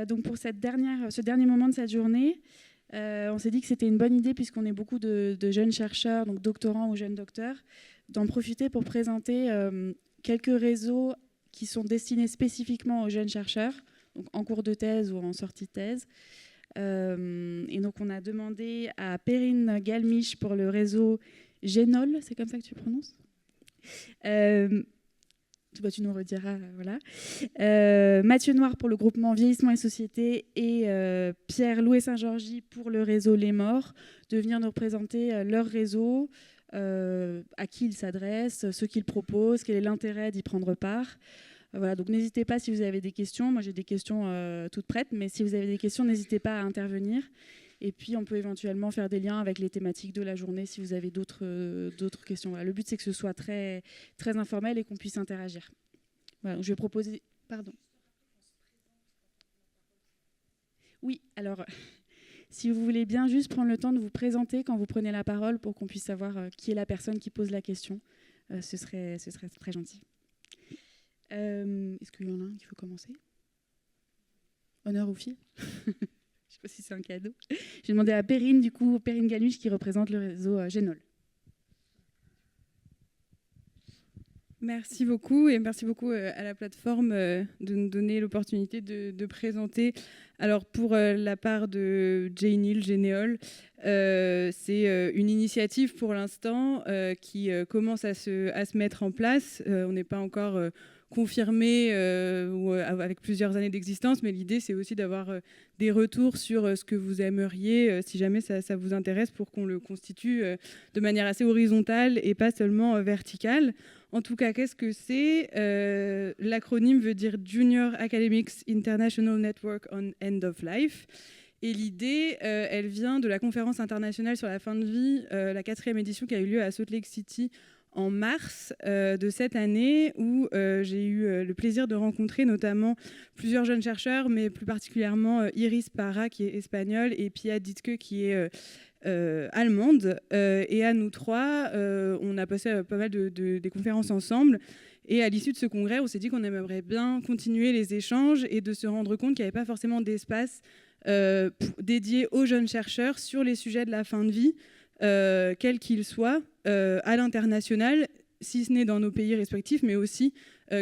Donc pour ce dernier moment de cette journée, on s'est dit que c'était une bonne idée, puisqu'on est beaucoup de jeunes chercheurs, donc doctorants ou jeunes docteurs, d'en profiter pour présenter quelques réseaux qui sont destinés spécifiquement aux jeunes chercheurs, donc en cours de thèse ou en sortie de thèse. Et donc on a demandé à Perrine Galmiche pour le réseau Génol, c'est comme ça que tu prononces ? Tu nous rediras, voilà. Mathieu Noir pour le groupement Vieillissement et Société et Pierre Louet-Saint-Georgy pour le réseau Les Morts, de venir nous représenter leur réseau, à qui ils s'adressent, ce qu'ils proposent, quel est l'intérêt d'y prendre part. Voilà, donc n'hésitez pas si vous avez des questions. Moi, j'ai des questions toutes prêtes, mais si vous avez des questions, n'hésitez pas à intervenir. Et puis, on peut éventuellement faire des liens avec les thématiques de la journée si vous avez d'autres questions. Voilà, le but, c'est que ce soit très, très informel et qu'on puisse interagir. Voilà, donc je vais proposer... Pardon. Oui, alors, si vous voulez bien juste prendre le temps de vous présenter quand vous prenez la parole pour qu'on puisse savoir qui est la personne qui pose la question, ce serait très gentil. Est-ce qu'il y en a un qui veut commencer ? Honneur aux filles. Je ne sais pas si c'est un cadeau. J'ai demandé à Perrine Galmiche, qui représente le réseau Génol. Merci beaucoup, et merci beaucoup à la plateforme de nous donner l'opportunité de présenter. Alors pour la part de Généol, c'est une initiative pour l'instant qui commence à se mettre en place. On n'est pas encore confirmé ou avec plusieurs années d'existence, mais l'idée c'est aussi d'avoir des retours sur ce que vous aimeriez, si jamais ça vous intéresse, pour qu'on le constitue de manière assez horizontale et pas seulement verticale. En tout cas, qu'est-ce que c'est ? L'acronyme veut dire Junior Academics International Network on End of Life. Et l'idée, elle vient de la conférence internationale sur la fin de vie, la 4e édition qui a eu lieu à Salt Lake City en mars de cette année, où j'ai eu le plaisir de rencontrer notamment plusieurs jeunes chercheurs, mais plus particulièrement Iris Parra, qui est espagnole, et Pia Dittke, qui est allemande. Et à nous trois, on a passé pas mal des conférences ensemble. Et à l'issue de ce congrès, on s'est dit qu'on aimerait bien continuer les échanges et de se rendre compte qu'il n'y avait pas forcément d'espace dédié aux jeunes chercheurs sur les sujets de la fin de vie, quels qu'ils soient, à l'international, si ce n'est dans nos pays respectifs, mais aussi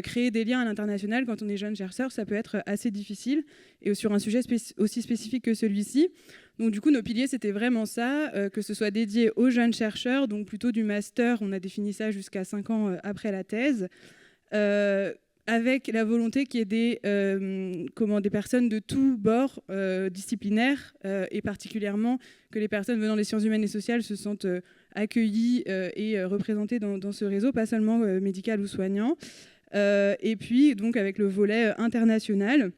créer des liens à l'international quand on est jeune chercheur, ça peut être assez difficile, et sur un sujet aussi spécifique que celui-ci. Donc du coup, nos piliers, c'était vraiment ça, que ce soit dédié aux jeunes chercheurs, donc plutôt du master, on a défini ça jusqu'à 5 ans après la thèse, avec la volonté qu'il y ait des personnes de tous bords disciplinaires, et particulièrement que les personnes venant des sciences humaines et sociales se sentent accueillies et représentées dans ce réseau, pas seulement médical ou soignant. Et puis, donc, avec le volet international,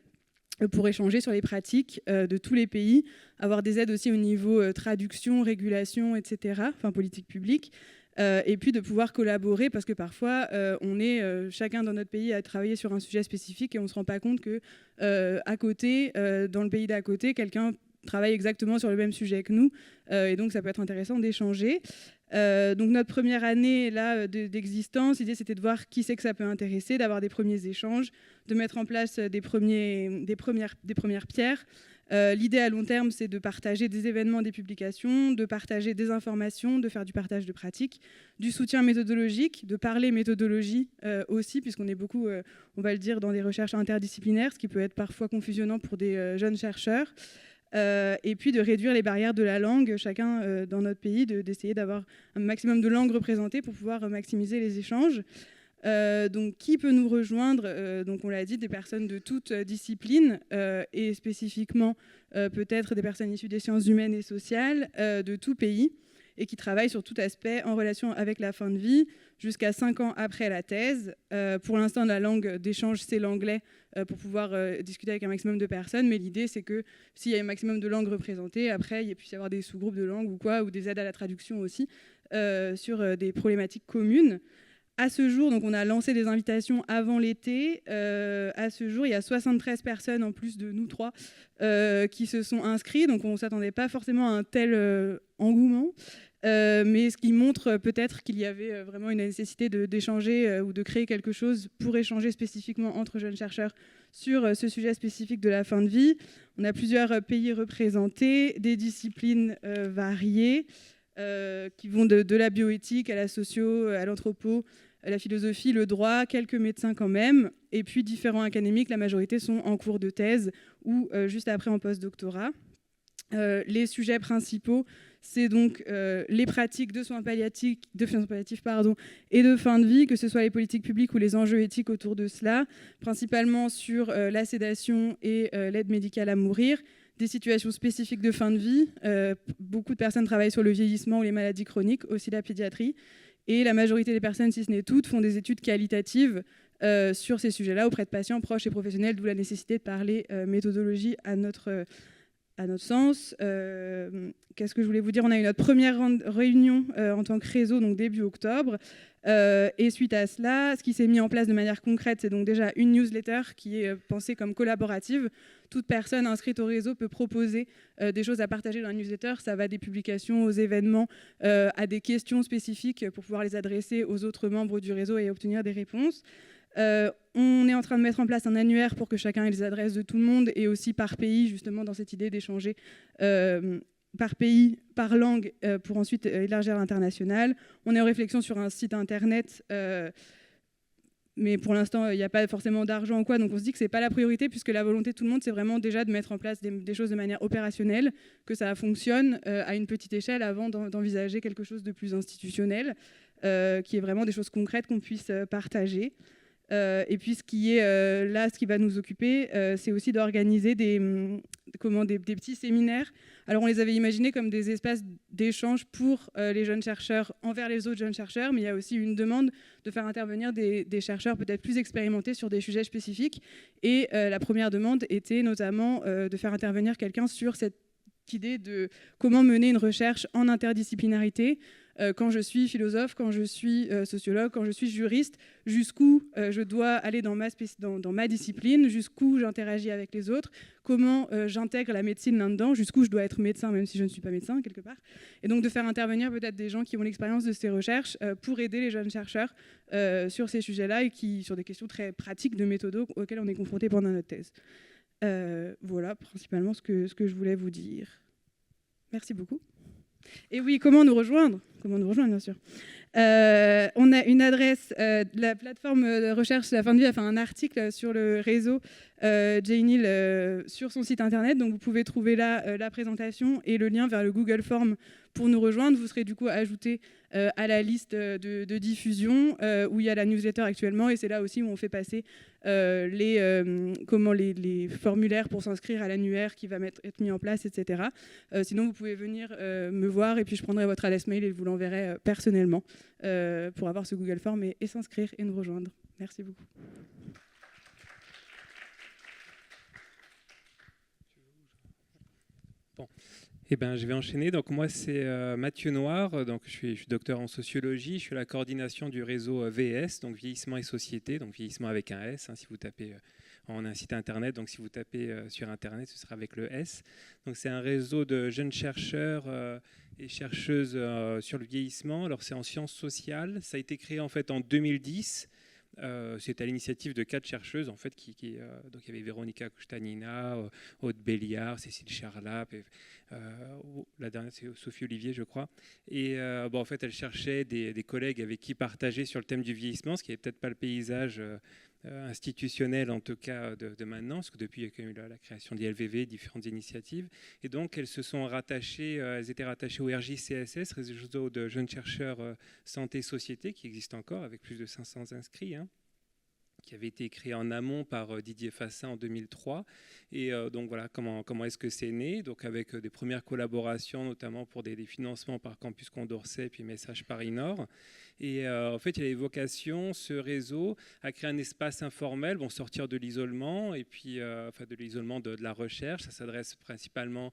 pour échanger sur les pratiques de tous les pays, avoir des aides aussi au niveau traduction, régulation, etc., enfin politique publique. Et puis de pouvoir collaborer, parce que parfois on est chacun dans notre pays à travailler sur un sujet spécifique et on ne se rend pas compte que à côté, dans le pays d'à côté, quelqu'un travaille exactement sur le même sujet que nous, et donc ça peut être intéressant d'échanger. Donc notre première année là, d'existence, l'idée c'était de voir qui c'est que ça peut intéresser, d'avoir des premiers échanges, de mettre en place des premières pierres. L'idée à long terme, c'est de partager des événements, des publications, de partager des informations, de faire du partage de pratiques, du soutien méthodologique, de parler méthodologie aussi, puisqu'on est beaucoup, on va le dire, dans des recherches interdisciplinaires, ce qui peut être parfois confusionnant pour des jeunes chercheurs. Et puis de réduire les barrières de la langue, chacun dans notre pays, d'essayer d'avoir un maximum de langues représentées pour pouvoir maximiser les échanges. Donc qui peut nous rejoindre ? Donc on l'a dit, des personnes de toutes disciplines, et spécifiquement peut-être des personnes issues des sciences humaines et sociales de tout pays, et qui travaillent sur tout aspect en relation avec la fin de vie jusqu'à 5 ans après la thèse. Pour l'instant, la langue d'échange, c'est l'anglais, pour pouvoir discuter avec un maximum de personnes, mais l'idée c'est que s'il y a un maximum de langues représentées, après il puisse y avoir des sous-groupes de langues ou des aides à la traduction aussi, sur des problématiques communes. À ce jour, donc on a lancé des invitations avant l'été. À ce jour, il y a 73 personnes en plus de nous trois qui se sont inscrits. Donc on ne s'attendait pas forcément à un tel engouement. mais ce qui montre peut-être qu'il y avait vraiment une nécessité d'échanger ou de créer quelque chose pour échanger spécifiquement entre jeunes chercheurs sur ce sujet spécifique de la fin de vie. On a plusieurs pays représentés, des disciplines variées qui vont de la bioéthique à la socio, à l'anthropo, à la philosophie, le droit, quelques médecins quand même, et puis différents académiques, la majorité sont en cours de thèse ou juste après en post-doctorat. Les sujets principaux, c'est donc les pratiques de soins palliatifs, et de fin de vie, que ce soit les politiques publiques ou les enjeux éthiques autour de cela, principalement sur la sédation et l'aide médicale à mourir, des situations spécifiques de fin de vie. Beaucoup de personnes travaillent sur le vieillissement ou les maladies chroniques, aussi la pédiatrie. Et la majorité des personnes, si ce n'est toutes, font des études qualitatives sur ces sujets-là auprès de patients, proches et professionnels, d'où la nécessité de parler méthodologie à notre sens. Qu'est-ce que je voulais vous dire ? On a eu notre première réunion en tant que réseau, donc début octobre. Et suite à cela, ce qui s'est mis en place de manière concrète, c'est donc déjà une newsletter qui est pensée comme collaborative. Toute personne inscrite au réseau peut proposer des choses à partager dans la newsletter. Ça va des publications aux événements, à des questions spécifiques pour pouvoir les adresser aux autres membres du réseau et obtenir des réponses. On est en train de mettre en place un annuaire pour que chacun ait les adresses de tout le monde et aussi par pays, justement dans cette idée d'échanger par pays, par langue, pour ensuite élargir à l'international. On est en réflexion sur un site internet, mais pour l'instant, il n'y a pas forcément d'argent ou quoi, donc on se dit que ce n'est pas la priorité, puisque la volonté de tout le monde, c'est vraiment déjà de mettre en place des choses de manière opérationnelle, que ça fonctionne à une petite échelle avant d'envisager quelque chose de plus institutionnel, qui est vraiment des choses concrètes qu'on puisse partager. Et puis ce qui va nous occuper, c'est aussi d'organiser des petits séminaires. Alors on les avait imaginés comme des espaces d'échange pour les jeunes chercheurs envers les autres jeunes chercheurs, mais il y a aussi une demande de faire intervenir des chercheurs peut-être plus expérimentés sur des sujets spécifiques. Et la première demande était notamment de faire intervenir quelqu'un sur cette idée de comment mener une recherche en interdisciplinarité. Quand je suis philosophe, quand je suis sociologue, quand je suis juriste, jusqu'où je dois aller dans ma discipline, jusqu'où j'interagis avec les autres, comment j'intègre la médecine là-dedans, jusqu'où je dois être médecin, même si je ne suis pas médecin, quelque part. Et donc de faire intervenir peut-être des gens qui ont l'expérience de ces recherches pour aider les jeunes chercheurs sur ces sujets-là et sur des questions très pratiques de méthodo auxquelles on est confronté pendant notre thèse. Voilà principalement ce que je voulais vous dire. Merci beaucoup. Et oui, comment nous rejoindre ? Comment nous rejoindre, bien sûr. On a une adresse, la plateforme de recherche La Fin de Vie a fait un article sur le réseau J-Neil sur son site internet, donc vous pouvez trouver là la présentation et le lien vers le Google Form pour nous rejoindre. Vous serez du coup ajouté à la liste de diffusion où il y a la newsletter actuellement, et c'est là aussi où on fait passer les formulaires pour s'inscrire à l'annuaire qui va être mis en place, etc. Sinon, vous pouvez venir me voir et puis je prendrai votre adresse mail et je vous l'enverrai personnellement pour avoir ce Google Form et s'inscrire et nous rejoindre. Merci beaucoup. Bon. Eh ben, je vais enchaîner. Donc, moi, c'est Mathieu Noir. Donc, je suis docteur en sociologie. Je suis à la coordination du réseau VS, donc Vieillissement et Société. Donc, vieillissement avec un S. Hein, si vous tapez, on a un site internet. Donc, si vous tapez sur internet, ce sera avec le S. Donc, c'est un réseau de jeunes chercheurs et chercheuses sur le vieillissement. Alors, c'est en sciences sociales. Ça a été créé en fait en 2010. C'est à l'initiative de 4 chercheuses en fait, donc il y avait Véronica Costanina, Aude Béliard, Cécile Charlap, la dernière c'est Sophie Olivier je crois. Et en fait elles cherchaient des collègues avec qui partager sur le thème du vieillissement, ce qui n'est peut-être pas le paysage institutionnel en tout cas de maintenant, parce que depuis il y a quand même eu la création de l'ILVV, différentes initiatives, et donc elles se sont rattachées, elles étaient rattachées au RJCSS, réseau de jeunes chercheurs santé et société, qui existe encore avec plus de 500 inscrits, hein, qui avait été créé en amont par Didier Fassin en 2003. Et donc voilà, comment est-ce que c'est né ? Donc avec des premières collaborations, notamment pour des financements par Campus Condorcet et puis Message Paris Nord. Et en fait, il y avait vocation, ce réseau, à créer un espace informel, sortir de l'isolement, et puis de l'isolement de la recherche. Ça s'adresse principalement,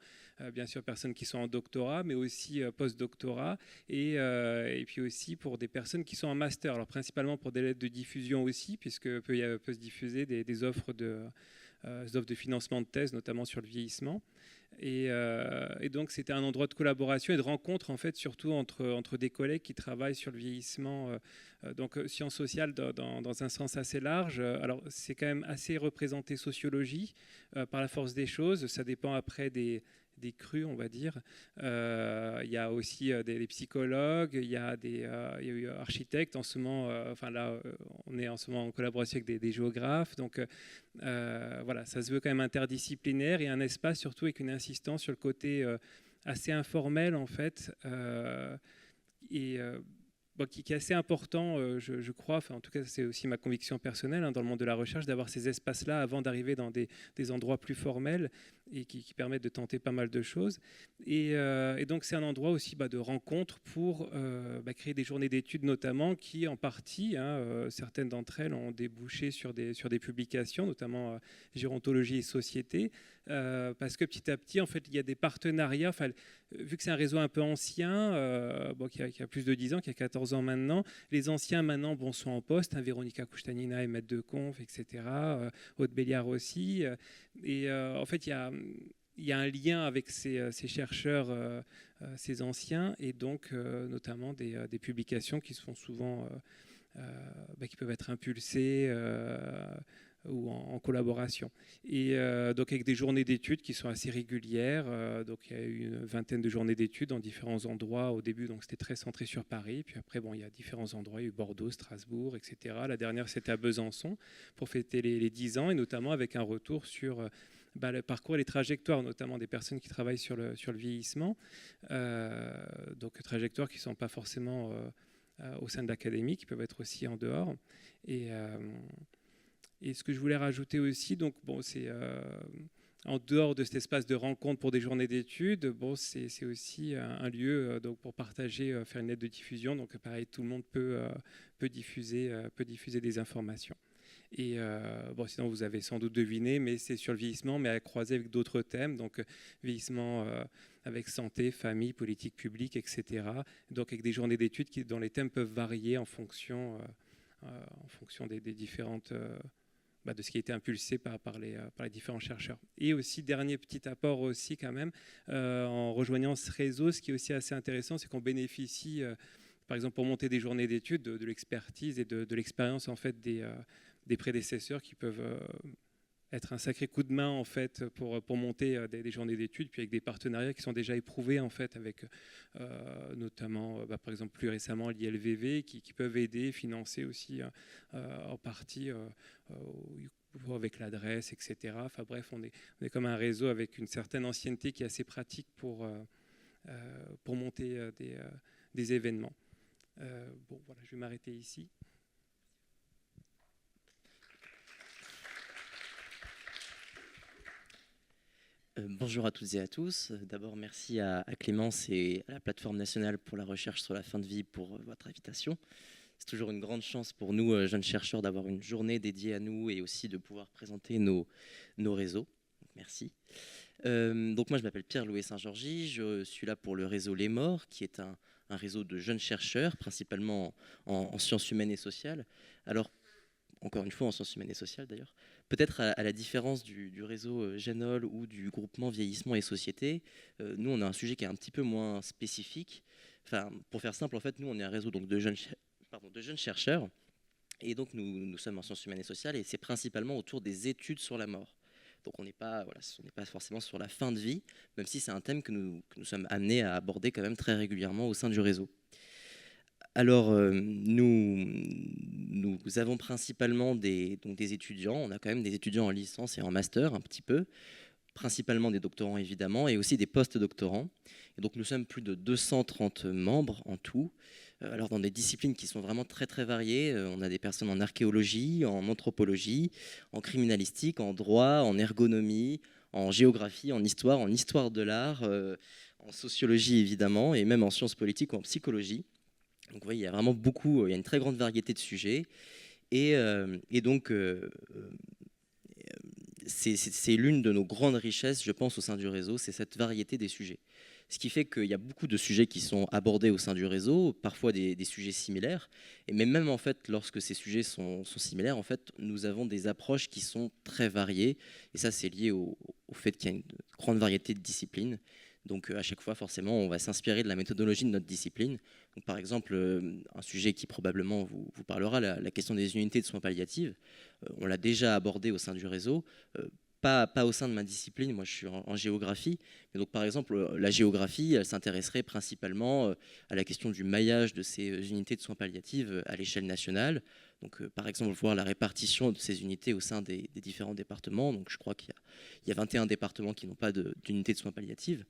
bien sûr, aux personnes qui sont en doctorat, mais aussi post-doctorat, et puis aussi pour des personnes qui sont en master. Alors principalement pour des lettres de diffusion aussi, puisque peut se diffuser des offres de financement de thèse, notamment sur le vieillissement. Et donc c'était un endroit de collaboration et de rencontre en fait, surtout entre des collègues qui travaillent sur le vieillissement, donc sciences sociales dans un sens assez large. Alors c'est quand même assez représenté sociologie par la force des choses. Ça dépend après des crus, on va dire. Il y a aussi des psychologues, il y a eu architectes en ce moment. Enfin là, on est en ce moment en collaboration avec des géographes. Donc voilà, ça se veut quand même interdisciplinaire et un espace surtout avec une insistance sur le côté assez informel en fait. Bon, qui est assez important, je crois, enfin, en tout cas c'est aussi ma conviction personnelle dans le monde de la recherche, d'avoir ces espaces-là avant d'arriver dans des endroits plus formels et qui permettent de tenter pas mal de choses. Et donc c'est un endroit aussi de rencontre pour créer des journées d'études notamment qui en partie, certaines d'entre elles ont débouché sur des publications, notamment Gérontologie et Société, parce que petit à petit en fait il y a des partenariats, vu que c'est un réseau un peu ancien, qui a plus de 10 ans, qui a 14 ans maintenant, les anciens maintenant sont en poste, Véronica Kouchtanina et maître de conf, etc., Aude Béliard aussi, et en fait il y a un lien avec ces chercheurs, ces anciens, et donc notamment des publications qui sont souvent qui peuvent être impulsées ou en collaboration. Et donc avec des journées d'études qui sont assez régulières. Donc il y a eu une vingtaine de journées d'études dans différents endroits au début, donc c'était très centré sur Paris. Puis après, il y a différents endroits, il y a eu Bordeaux, Strasbourg, etc. La dernière, c'était à Besançon pour fêter les 10 ans, et notamment avec un retour sur le parcours et les trajectoires, notamment des personnes qui travaillent sur le vieillissement. Donc trajectoires qui ne sont pas forcément au sein de l'académie, qui peuvent être aussi en dehors. Et ce que je voulais rajouter aussi, donc c'est en dehors de cet espace de rencontre pour des journées d'études, c'est aussi un lieu donc pour partager, faire une lettre de diffusion. Donc pareil, tout le monde peut diffuser des informations. Et sinon vous avez sans doute deviné, mais c'est sur le vieillissement, mais à croiser avec d'autres thèmes, donc vieillissement avec santé, famille, politique publique, etc. Donc avec des journées d'études dont les thèmes peuvent varier en fonction des différentes de ce qui a été impulsé par les différents chercheurs. Et aussi, dernier petit apport aussi quand même, en rejoignant ce réseau, ce qui est aussi assez intéressant, c'est qu'on bénéficie, par exemple pour monter des journées d'études, de l'expertise et de l'expérience en fait des prédécesseurs qui peuvent être un sacré coup de main en fait pour monter des journées d'études, puis avec des partenariats qui sont déjà éprouvés en fait avec notamment par exemple plus récemment l'ILVV qui peuvent aider, financer aussi en partie avec l'adresse, etc. Enfin bref, on est comme un réseau avec une certaine ancienneté qui est assez pratique pour monter des événements. Voilà, je vais m'arrêter ici. Bonjour à toutes et à tous. D'abord, merci à Clémence et à la Plateforme nationale pour la recherche sur la fin de vie pour votre invitation. C'est toujours une grande chance pour nous, jeunes chercheurs, d'avoir une journée dédiée à nous et aussi de pouvoir présenter nos réseaux. Donc, merci. Donc moi, je m'appelle Pierre-Louis Saint-Georgy. Je suis là pour le réseau Les Morts, qui est un réseau de jeunes chercheurs, principalement en sciences humaines et sociales. Alors, encore une fois, en sciences humaines et sociales d'ailleurs. Peut-être à la différence du réseau Génol ou du groupement Vieillissement et Société, nous, on a un sujet qui est un petit peu moins spécifique. Enfin, pour faire simple, en fait, nous, on est un réseau donc, de jeunes chercheurs. Et donc, nous sommes en sciences humaines et sociales, et c'est principalement autour des études sur la mort. Donc, on n'est pas forcément sur la fin de vie, même si c'est un thème que nous sommes amenés à aborder quand même très régulièrement au sein du réseau. Alors, nous avons principalement des étudiants. On a quand même des étudiants en licence et en master, un petit peu. Principalement des doctorants, évidemment, et aussi des post-doctorants. Et donc, nous sommes plus de 230 membres en tout. Alors, dans des disciplines qui sont vraiment très, très variées. On a des personnes en archéologie, en anthropologie, en criminalistique, en droit, en ergonomie, en géographie, en histoire de l'art, en sociologie, évidemment, et même en sciences politiques ou en psychologie. Donc, vous voyez, il y a vraiment beaucoup, il y a une très grande variété de sujets. Et donc, c'est l'une de nos grandes richesses, je pense, au sein du réseau, c'est cette variété des sujets. Ce qui fait qu'il y a beaucoup de sujets qui sont abordés au sein du réseau, parfois des sujets similaires. Et même en fait, lorsque ces sujets sont similaires, en fait, nous avons des approches qui sont très variées. Et ça, c'est lié au fait qu'il y a une grande variété de disciplines. Donc à chaque fois, forcément, on va s'inspirer de la méthodologie de notre discipline. Donc, par exemple, un sujet qui probablement vous parlera, la question des unités de soins palliatifs. On l'a déjà abordé au sein du réseau. Pas au sein de ma discipline, moi je suis en géographie. Mais donc, par exemple, la géographie, elle s'intéresserait principalement à la question du maillage de ces unités de soins palliatifs à l'échelle nationale. Donc, par exemple, voir la répartition de ces unités au sein des différents départements. Donc, je crois qu'il y a 21 départements qui n'ont pas d'unité de soins palliatifs.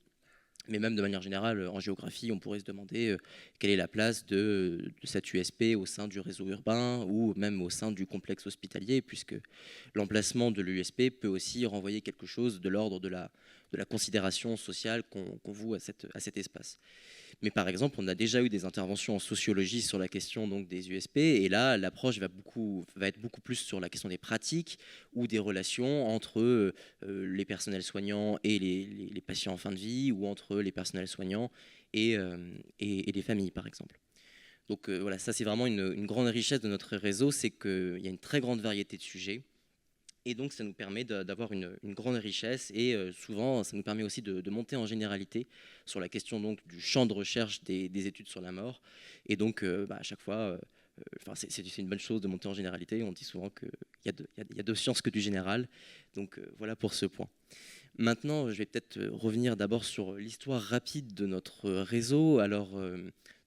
Mais même de manière générale, en géographie, on pourrait se demander quelle est la place de cette USP au sein du réseau urbain ou même au sein du complexe hospitalier, puisque l'emplacement de l'USP peut aussi renvoyer quelque chose de l'ordre de la considération sociale qu'on voue à cet espace. Mais par exemple, on a déjà eu des interventions en sociologie sur la question donc, des USP, et là, l'approche va être beaucoup plus sur la question des pratiques ou des relations entre les personnels soignants et les patients en fin de vie, ou entre les personnels soignants et les familles, par exemple. Donc voilà, ça c'est vraiment une grande richesse de notre réseau, c'est qu'il y a une très grande variété de sujets. Et donc, ça nous permet d'avoir une grande richesse et souvent, ça nous permet aussi de monter en généralité sur la question donc, du champ de recherche des études sur la mort. Et donc, à chaque fois, c'est une bonne chose de monter en généralité. On dit souvent qu'il y a de sciences que du général. Donc, voilà pour ce point. Maintenant, je vais peut-être revenir d'abord sur l'histoire rapide de notre réseau. Alors,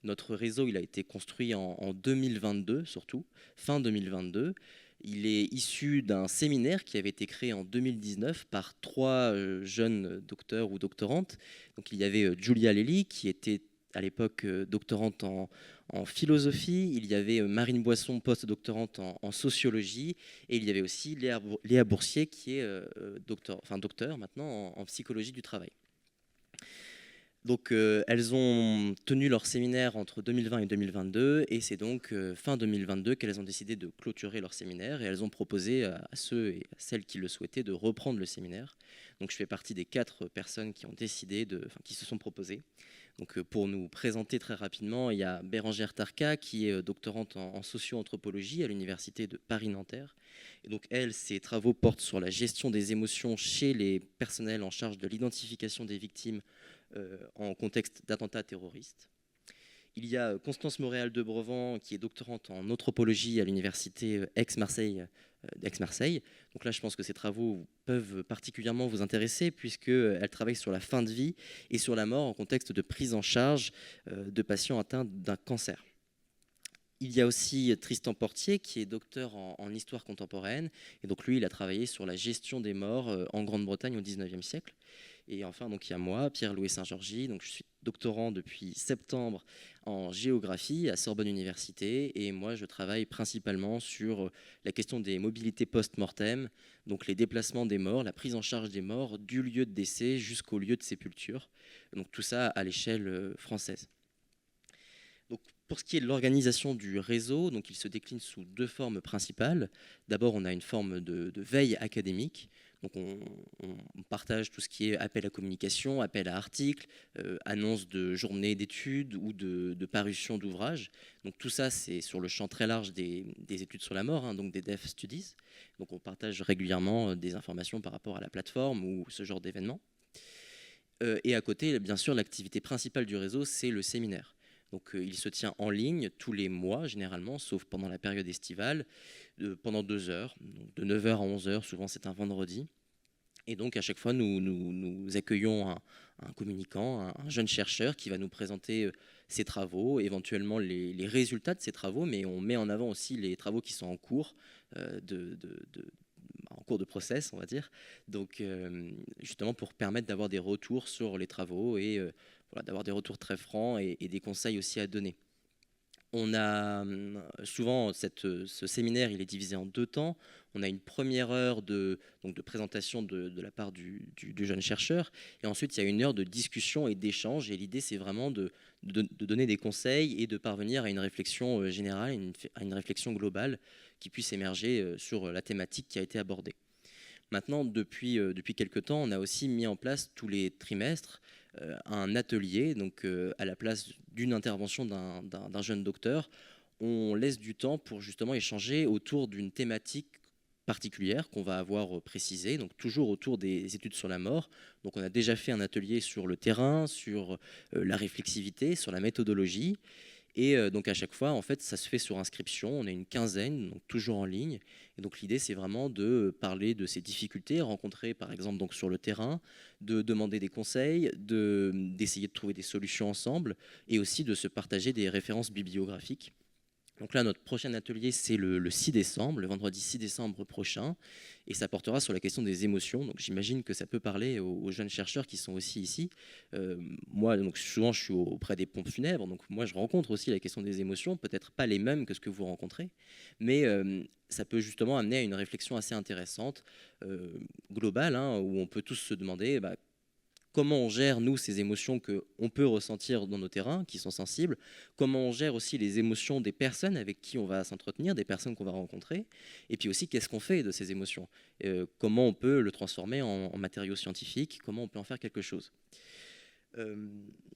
notre réseau, il a été construit en 2022, surtout, fin 2022. Il est issu d'un séminaire qui avait été créé en 2019 par 3 jeunes docteurs ou doctorantes. Donc, il y avait Julia Lely, qui était à l'époque doctorante en philosophie. Il y avait Marine Boisson, post-doctorante en sociologie. Et il y avait aussi Léa Boursier, qui est docteur maintenant en psychologie du travail. Donc, elles ont tenu leur séminaire entre 2020 et 2022, et c'est donc fin 2022 qu'elles ont décidé de clôturer leur séminaire, et elles ont proposé à ceux et à celles qui le souhaitaient de reprendre le séminaire. Donc, je fais partie des 4 personnes qui ont décidé, qui se sont proposées. Donc, pour nous présenter très rapidement, il y a Bérangère Tarka, qui est doctorante en socio-anthropologie à l'université de Paris-Nanterre. Et donc, elle, ses travaux portent sur la gestion des émotions chez les personnels en charge de l'identification des victimes en contexte d'attentats terroristes. Il y a Constance Montréal-de-Brevant, qui est doctorante en anthropologie à l'université Aix-Marseille. Donc là, je pense que ces travaux peuvent particulièrement vous intéresser, puisqu'elle travaille sur la fin de vie et sur la mort en contexte de prise en charge de patients atteints d'un cancer. Il y a aussi Tristan Portier, qui est docteur en histoire contemporaine. Et donc lui, il a travaillé sur la gestion des morts en Grande-Bretagne au XIXe siècle. Et enfin, donc, il y a moi, Pierre-Louis Saint-Georgi. Donc, je suis doctorant depuis septembre en géographie à Sorbonne Université. Et moi, je travaille principalement sur la question des mobilités post-mortem, donc les déplacements des morts, la prise en charge des morts du lieu de décès jusqu'au lieu de sépulture. Donc, tout ça à l'échelle française. Donc, pour ce qui est de l'organisation du réseau, donc il se décline sous 2 formes principales. D'abord, on a une forme de veille académique. Donc on partage tout ce qui est appel à communication, appel à articles, annonce de journées d'études ou de parution d'ouvrages. Donc tout ça, c'est sur le champ très large des études sur la mort, donc des Death Studies. Donc on partage régulièrement des informations par rapport à la plateforme ou ce genre d'événements. Et à côté, bien sûr, l'activité principale du réseau, c'est le séminaire. Donc, il se tient en ligne tous les mois, généralement, sauf pendant la période estivale, pendant 2 heures, donc de 9h à 11h, souvent c'est un vendredi. Et donc, à chaque fois, nous accueillons un communicant, un jeune chercheur qui va nous présenter ses travaux, éventuellement les résultats de ses travaux, mais on met en avant aussi les travaux qui sont en cours, en cours de process, on va dire. Donc, justement, pour permettre d'avoir des retours sur les travaux et d'avoir des retours très francs et des conseils aussi à donner. On a souvent ce séminaire, il est divisé en 2 temps. On a une première heure de présentation de la part du jeune chercheur, et ensuite il y a une heure de discussion et d'échange. Et l'idée, c'est vraiment de donner des conseils et de parvenir à une réflexion générale, à une réflexion globale qui puisse émerger sur la thématique qui a été abordée. Maintenant, depuis quelques temps, on a aussi mis en place tous les trimestres un atelier, donc à la place d'une intervention d'un jeune docteur, on laisse du temps pour justement échanger autour d'une thématique particulières qu'on va avoir précisées, donc toujours autour des études sur la mort. Donc on a déjà fait un atelier sur le terrain, sur la réflexivité, sur la méthodologie. Et donc à chaque fois, en fait, ça se fait sur inscription. On est une quinzaine, donc toujours en ligne. Et donc l'idée, c'est vraiment de parler de ces difficultés rencontrées, par exemple, donc sur le terrain, de demander des conseils, d'essayer de trouver des solutions ensemble, et aussi de se partager des références bibliographiques. Donc là, notre prochain atelier, c'est le 6 décembre, le vendredi 6 décembre prochain, et ça portera sur la question des émotions. Donc j'imagine que ça peut parler aux jeunes chercheurs qui sont aussi ici. Moi, donc souvent, je suis auprès des pompes funèbres, donc moi, je rencontre aussi la question des émotions, peut-être pas les mêmes que ce que vous rencontrez, mais ça peut justement amener à une réflexion assez intéressante, globale, hein, où on peut tous se demander comment on gère, nous, ces émotions qu'on peut ressentir dans nos terrains, qui sont sensibles, comment on gère aussi les émotions des personnes avec qui on va s'entretenir, des personnes qu'on va rencontrer, et puis aussi qu'est-ce qu'on fait de ces émotions, comment on peut le transformer en matériaux scientifiques, comment on peut en faire quelque chose.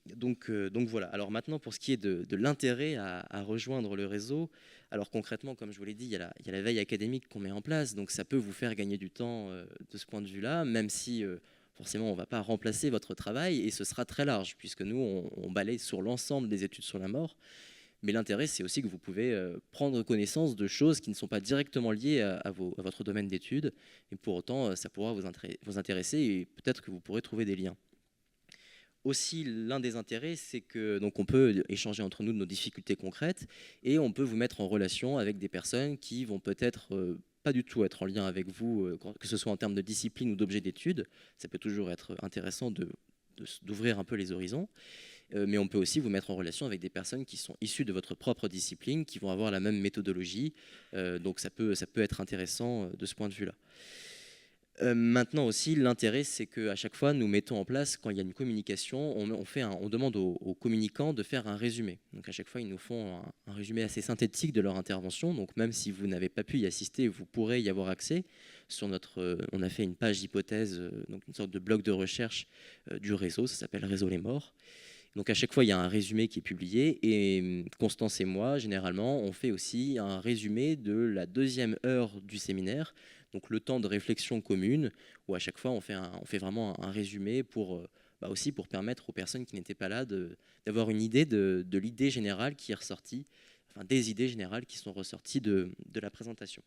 Donc voilà. Alors maintenant, pour ce qui est de l'intérêt à rejoindre le réseau, alors concrètement, comme je vous l'ai dit, il y a la veille académique qu'on met en place, donc ça peut vous faire gagner du temps de ce point de vue-là, même si forcément on ne va pas remplacer votre travail, et ce sera très large, puisque nous, on balaye sur l'ensemble des études sur la mort. Mais l'intérêt, c'est aussi que vous pouvez prendre connaissance de choses qui ne sont pas directement liées à votre domaine d'études, et pour autant, ça pourra vous intéresser, et peut-être que vous pourrez trouver des liens. Aussi, l'un des intérêts, c'est que donc on peut échanger entre nous de nos difficultés concrètes, et on peut vous mettre en relation avec des personnes qui vont peut-être pas du tout être en lien avec vous, que ce soit en termes de discipline ou d'objet d'étude. Ça peut toujours être intéressant d'ouvrir un peu les horizons, mais on peut aussi vous mettre en relation avec des personnes qui sont issues de votre propre discipline, qui vont avoir la même méthodologie, donc ça peut être intéressant de ce point de vue-là. Maintenant aussi, l'intérêt, c'est qu'à chaque fois, nous mettons en place, quand il y a une communication, on demande aux communicants de faire un résumé. Donc à chaque fois, ils nous font un résumé assez synthétique de leur intervention. Donc même si vous n'avez pas pu y assister, vous pourrez y avoir accès. On a fait une page d'hypothèse, donc une sorte de bloc de recherche du réseau, ça s'appelle Réseau les morts. Donc à chaque fois, il y a un résumé qui est publié, et Constance et moi, généralement, on fait aussi un résumé de la deuxième heure du séminaire, donc le temps de réflexion commune, où à chaque fois, on fait vraiment un résumé aussi pour permettre aux personnes qui n'étaient pas là d'avoir une idée de l'idée générale qui est ressortie, enfin des idées générales qui sont ressorties de la présentation.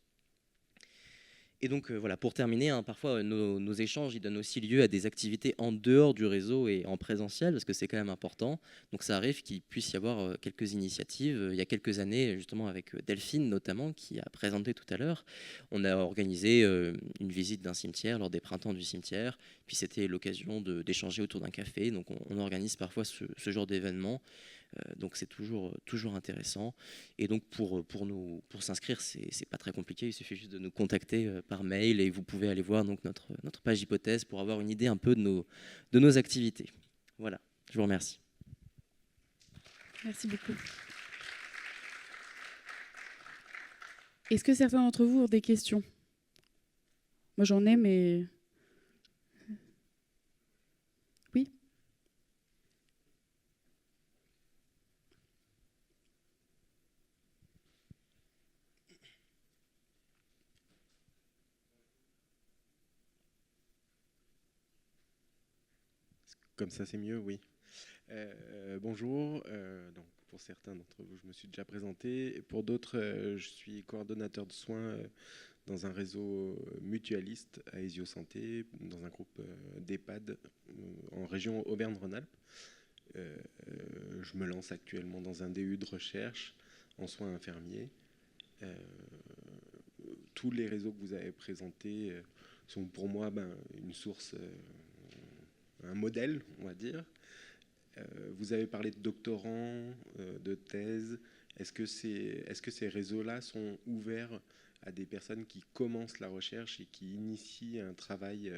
Et donc voilà, pour terminer, parfois nos échanges ils donnent aussi lieu à des activités en dehors du réseau et en présentiel, parce que c'est quand même important. Donc ça arrive qu'il puisse y avoir quelques initiatives. Il y a quelques années, justement avec Delphine notamment, qui a présenté tout à l'heure, on a organisé une visite d'un cimetière lors des printemps du cimetière. Puis c'était l'occasion d'échanger autour d'un café. Donc on organise parfois ce genre d'événement. Donc c'est toujours intéressant. Et donc pour s'inscrire, c'est pas très compliqué. Il suffit juste de nous contacter par mail, et vous pouvez aller voir donc notre page hypothèse pour avoir une idée un peu de nos activités. Voilà, je vous remercie. Merci beaucoup. Est-ce que certains d'entre vous ont des questions? Moi j'en ai, mais... Oui? Comme ça, c'est mieux, oui. Bonjour. Donc, pour certains d'entre vous, je me suis déjà présenté. Et pour d'autres, je suis coordonnateur de soins dans un réseau mutualiste à Aesio Santé, dans un groupe d'EHPAD en région Auvergne-Rhône-Alpes. Je me lance actuellement dans un DU de recherche en soins infirmiers. Tous les réseaux que vous avez présentés sont pour moi une source... un modèle, on va dire. Vous avez parlé de doctorants, de thèses. Est-ce que ces réseaux-là sont ouverts à des personnes qui commencent la recherche et qui initient un travail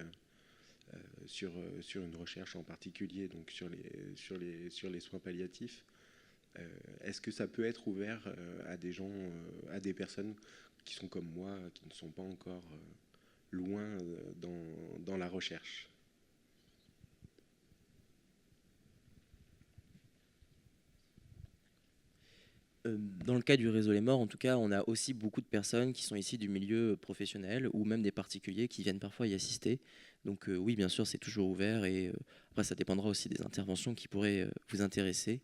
sur une recherche en particulier, donc sur les soins palliatifs? Est-ce que ça peut être ouvert à des gens, à des personnes qui sont comme moi, qui ne sont pas encore loin dans la recherche? Dans le cas du réseau Les Morts, en tout cas, on a aussi beaucoup de personnes qui sont issues du milieu professionnel ou même des particuliers qui viennent parfois y assister. Donc oui, bien sûr, c'est toujours ouvert et après, ça dépendra aussi des interventions qui pourraient vous intéresser.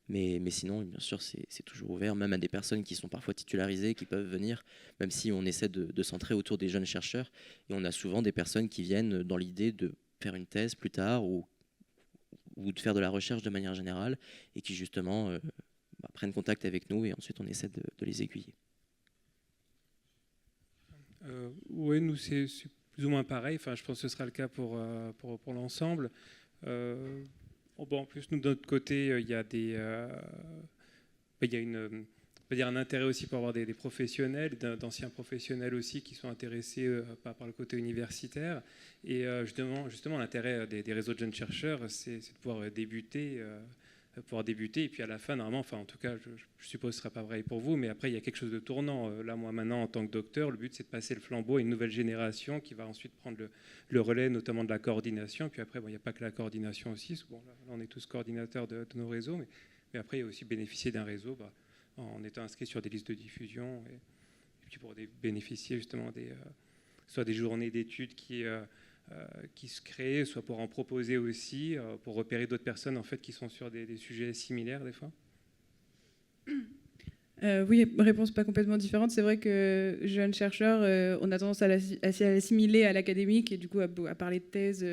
Mais sinon, bien sûr, c'est toujours ouvert, même à des personnes qui sont parfois titularisées, qui peuvent venir, même si on essaie de centrer autour des jeunes chercheurs. Et on a souvent des personnes qui viennent dans l'idée de faire une thèse plus tard ou de faire de la recherche de manière générale et qui justement prennent contact avec nous et ensuite on essaie de les aiguiller. Oui, nous c'est plus ou moins pareil. Enfin, je pense que ce sera le cas pour l'ensemble. En plus, nous de notre côté, il y a un intérêt aussi pour avoir des professionnels, d'anciens professionnels aussi qui sont intéressés par le côté universitaire. Et justement, l'intérêt des réseaux de jeunes chercheurs, c'est de pouvoir débuter. Et puis à la fin, normalement, enfin en tout cas, je suppose que ce ne sera pas vrai pour vous, mais après il y a quelque chose de tournant. Là, moi maintenant, en tant que docteur, le but c'est de passer le flambeau à une nouvelle génération qui va ensuite prendre le relais, notamment de la coordination. Puis après, il n'y a pas que la coordination aussi. Bon, là, on est tous coordinateurs de nos réseaux, mais après, il y a aussi bénéficier d'un réseau en étant inscrit sur des listes de diffusion, et puis pour bénéficier justement soit des journées d'études qui se créent, soit pour en proposer aussi, pour repérer d'autres personnes en fait, qui sont sur des sujets similaires des fois. Oui, réponse pas complètement différente. C'est vrai que jeunes chercheurs, on a tendance à l'assimiler à l'académique et du coup à parler de thèse,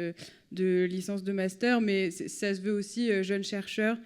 de licence, de master, mais ça se veut aussi jeunes chercheurs,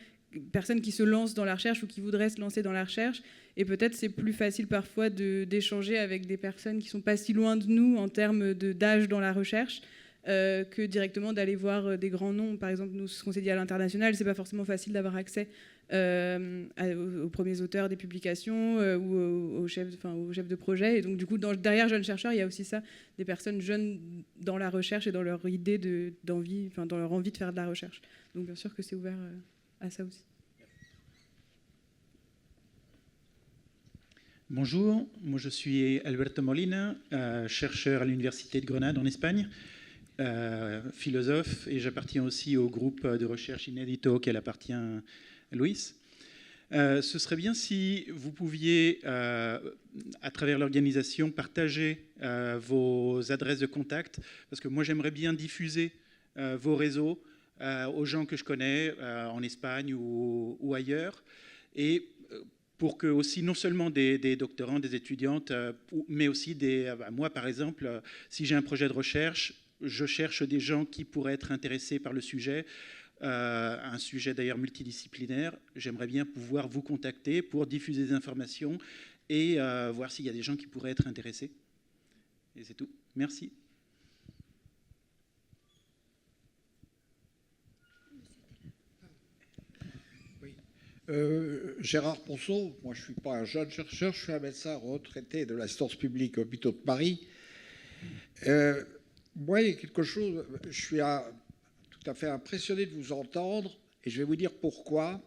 personnes qui se lancent dans la recherche ou qui voudraient se lancer dans la recherche. Et peut-être c'est plus facile parfois d'échanger avec des personnes qui ne sont pas si loin de nous en termes d'âge dans la recherche. Que directement d'aller voir des grands noms. Par exemple, nous, ce qu'on s'est dit à l'international, c'est pas forcément facile d'avoir accès aux premiers auteurs des publications ou aux chefs de projet. Et donc, du coup, derrière jeunes chercheurs, il y a aussi ça, des personnes jeunes dans la recherche et dans leur idée d'envie, enfin, dans leur envie de faire de la recherche. Donc, bien sûr que c'est ouvert à ça aussi. Bonjour, moi je suis Alberto Molina, chercheur à l'Université de Grenade en Espagne. Philosophe, et j'appartiens aussi au groupe de recherche Inédito auquel appartient Luis. Ce serait bien si vous pouviez, à travers l'organisation, partager vos adresses de contact, parce que moi j'aimerais bien diffuser vos réseaux aux gens que je connais en Espagne ou ailleurs, et pour que aussi non seulement des doctorants, des étudiantes, mais aussi moi par exemple, si j'ai un projet de recherche, je cherche des gens qui pourraient être intéressés par le sujet, un sujet d'ailleurs multidisciplinaire. J'aimerais bien pouvoir vous contacter pour diffuser des informations et voir s'il y a des gens qui pourraient être intéressés. Et c'est tout. Merci. Oui. Gérard Ponceau, moi je ne suis pas un jeune chercheur, je suis un médecin retraité de l'assistance publique aux hôpitaux de Paris. Moi, il y a quelque chose, je suis tout à fait impressionné de vous entendre, et je vais vous dire pourquoi.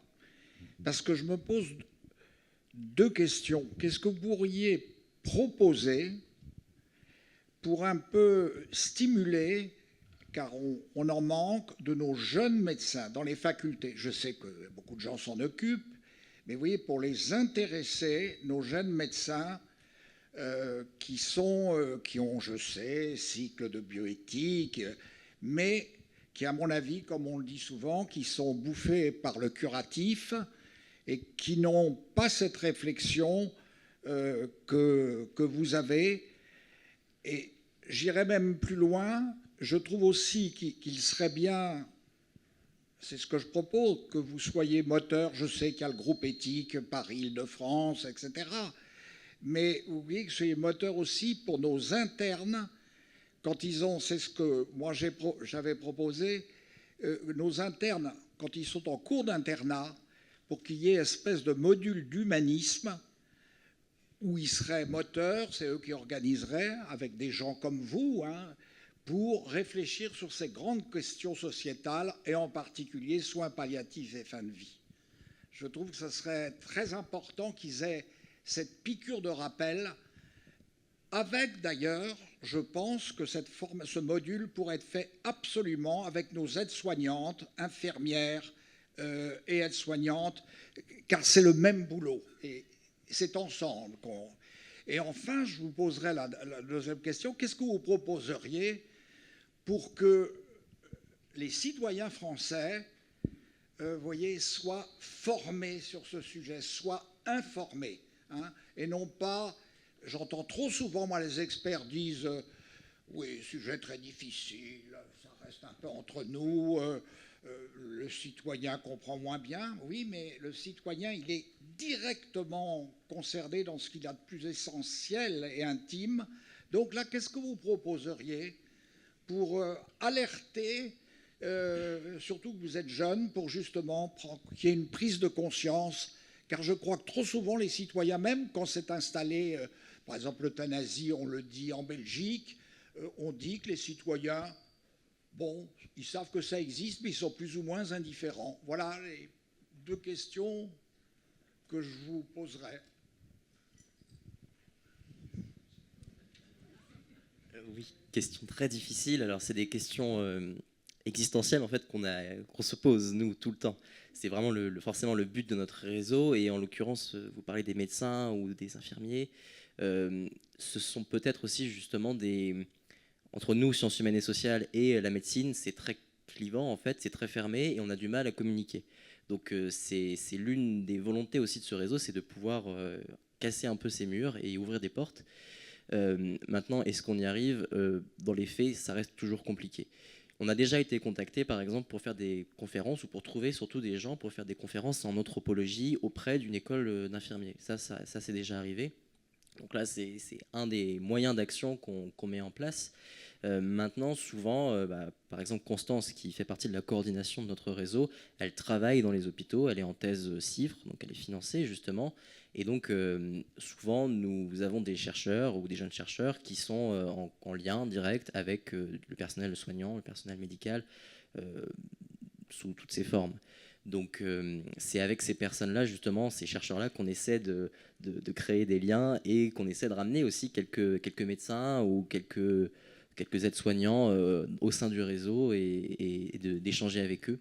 Parce que je me pose deux questions. Qu'est-ce que vous pourriez proposer pour un peu stimuler, car on en manque, de nos jeunes médecins dans les facultés? Je sais que beaucoup de gens s'en occupent, mais vous voyez, pour les intéresser, nos jeunes médecins, qui ont, je sais, cycle de bioéthique, mais qui, à mon avis, comme on le dit souvent, qui sont bouffés par le curatif et qui n'ont pas cette réflexion que vous avez. Et j'irais même plus loin, je trouve aussi qu'il serait bien, c'est ce que je propose, que vous soyez moteur. Je sais qu'il y a le groupe éthique Paris-Île-de-France, etc., mais vous voyez que c'est moteur aussi pour nos internes, quand ils ont, c'est ce que moi j'avais proposé, nos internes, quand ils sont en cours d'internat, pour qu'il y ait une espèce de module d'humanisme, où ils seraient moteurs, c'est eux qui organiseraient, avec des gens comme vous, pour réfléchir sur ces grandes questions sociétales, et en particulier soins palliatifs et fin de vie. Je trouve que ce serait très important qu'ils aient cette piqûre de rappel, avec d'ailleurs, je pense que ce module pourrait être fait absolument avec nos aides-soignantes, infirmières, et aides-soignantes, car c'est le même boulot. Et c'est ensemble qu'on... Et enfin, je vous poserai la deuxième question. Qu'est-ce que vous proposeriez pour que les citoyens français, voyez, soient formés sur ce sujet, soient informés, hein, et non pas... J'entends trop souvent, moi, les experts disent oui, sujet très difficile, ça reste un peu entre nous, le citoyen comprend moins bien. Oui, mais le citoyen, il est directement concerné dans ce qu'il a de plus essentiel et intime. Donc là, qu'est-ce que vous proposeriez pour alerter, surtout que vous êtes jeune, pour justement qu'il y ait une prise de conscience? Car je crois que trop souvent, les citoyens, même quand c'est installé, par exemple l'euthanasie, on le dit en Belgique, on dit que les citoyens, bon, ils savent que ça existe, mais ils sont plus ou moins indifférents. Voilà les deux questions que je vous poserai. Oui, question très difficile. Alors, c'est des questions existentielles en fait qu'on se pose nous tout le temps. C'est vraiment forcément le but de notre réseau. Et en l'occurrence, vous parlez des médecins ou des infirmiers. Ce sont peut-être aussi justement entre nous, sciences humaines et sociales, et la médecine, c'est très clivant en fait, c'est très fermé et on a du mal à communiquer. Donc c'est l'une des volontés aussi de ce réseau, c'est de pouvoir casser un peu ces murs et ouvrir des portes. Maintenant, est-ce qu'on y arrive? Dans les faits, ça reste toujours compliqué. On a déjà été contacté, par exemple, pour faire des conférences ou pour trouver surtout des gens pour faire des conférences en anthropologie auprès d'une école d'infirmiers. Ça c'est déjà arrivé. Donc là, c'est un des moyens d'action qu'on met en place. Maintenant, souvent, par exemple, Constance, qui fait partie de la coordination de notre réseau, elle travaille dans les hôpitaux, elle est en thèse CIFRE, donc elle est financée justement. Et donc, souvent, nous avons des chercheurs ou des jeunes chercheurs qui sont en lien direct avec le personnel soignant, le personnel médical, sous toutes ses formes. Donc c'est avec ces personnes-là, justement, ces chercheurs-là, qu'on essaie de créer des liens et qu'on essaie de ramener aussi quelques médecins ou quelques aides-soignants au sein du réseau et d'échanger avec eux.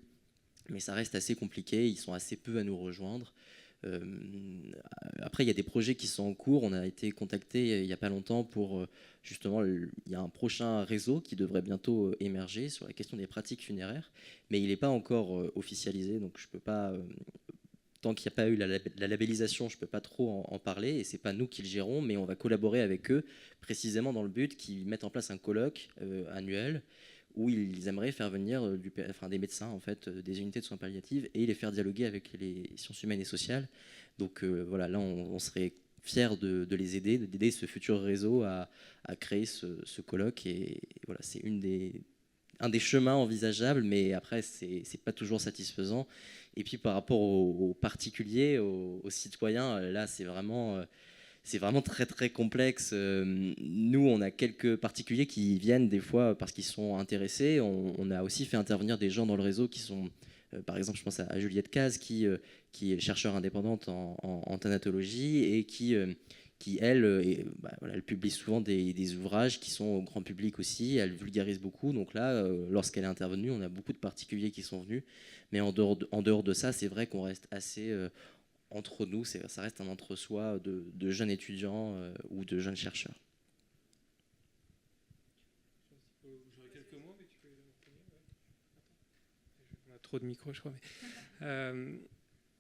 Mais ça reste assez compliqué, ils sont assez peu à nous rejoindre. Après, il y a des projets qui sont en cours. On a été contacté il n'y a pas longtemps pour justement, il y a un prochain réseau qui devrait bientôt émerger sur la question des pratiques funéraires, mais il n'est pas encore officialisé, donc je peux pas, tant qu'il n'y a pas eu la labellisation, je ne peux pas trop en parler, et c'est pas nous qui le gérons, mais on va collaborer avec eux précisément dans le but qu'ils mettent en place un colloque annuel où ils aimeraient faire venir des médecins, en fait, des unités de soins palliatifs, et les faire dialoguer avec les sciences humaines et sociales. Donc voilà, là, on serait fiers de les aider, d'aider ce futur réseau à créer ce colloque. Et voilà, c'est un des chemins envisageables, mais après, c'est pas toujours satisfaisant. Et puis par rapport aux particuliers, aux citoyens, là, c'est vraiment très très complexe. Nous, on a quelques particuliers qui viennent des fois parce qu'ils sont intéressés. On a aussi fait intervenir des gens dans le réseau qui sont, par exemple, je pense à Juliette Caz, qui est chercheure indépendante en thanatologie et qui elle, elle publie souvent des ouvrages qui sont au grand public aussi. Elle vulgarise beaucoup. Donc là, lorsqu'elle est intervenue, on a beaucoup de particuliers qui sont venus. Mais en dehors de ça, c'est vrai qu'on reste assez... entre nous, ça reste un entre-soi de jeunes étudiants ou de jeunes chercheurs. J'aurais quelques mots, mais tu peux le premier. On a trop de micros, je crois.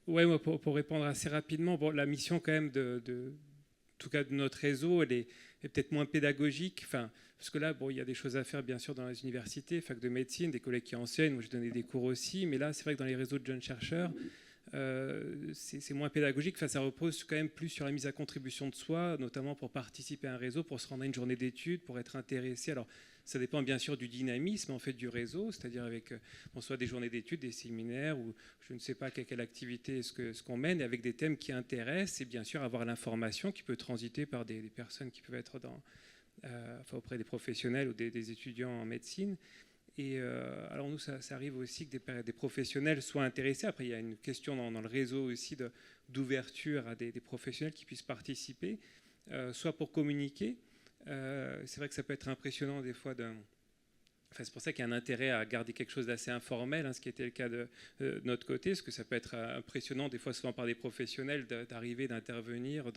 Ouais, moi, pour répondre assez rapidement, bon, la mission quand même en tout cas de notre réseau, elle est peut-être moins pédagogique. Enfin, parce que là, bon, il y a des choses à faire, bien sûr, dans les universités, fac de médecine, des collègues qui enseignent. Moi, je donnais des cours aussi. Mais là, c'est vrai que dans les réseaux de jeunes chercheurs, c'est moins pédagogique. Enfin, ça repose quand même plus sur la mise à contribution de soi, notamment pour participer à un réseau, pour se rendre à une journée d'études, pour être intéressé. Alors, ça dépend bien sûr du dynamisme en fait du réseau, c'est-à-dire avec soit des journées d'études, des séminaires, ou je ne sais pas quelle activité ce qu'on mène, et avec des thèmes qui intéressent, et bien sûr avoir l'information qui peut transiter par des personnes qui peuvent être auprès des professionnels ou des étudiants en médecine. Et alors nous, ça arrive aussi que des professionnels soient intéressés. Après, il y a une question dans le réseau aussi d'ouverture à des professionnels qui puissent participer, soit pour communiquer. C'est vrai que ça peut être impressionnant des fois Enfin, c'est pour ça qu'il y a un intérêt à garder quelque chose d'assez informel, ce qui était le cas de notre côté, parce que ça peut être impressionnant, des fois souvent par des professionnels, d'arriver, d'intervenir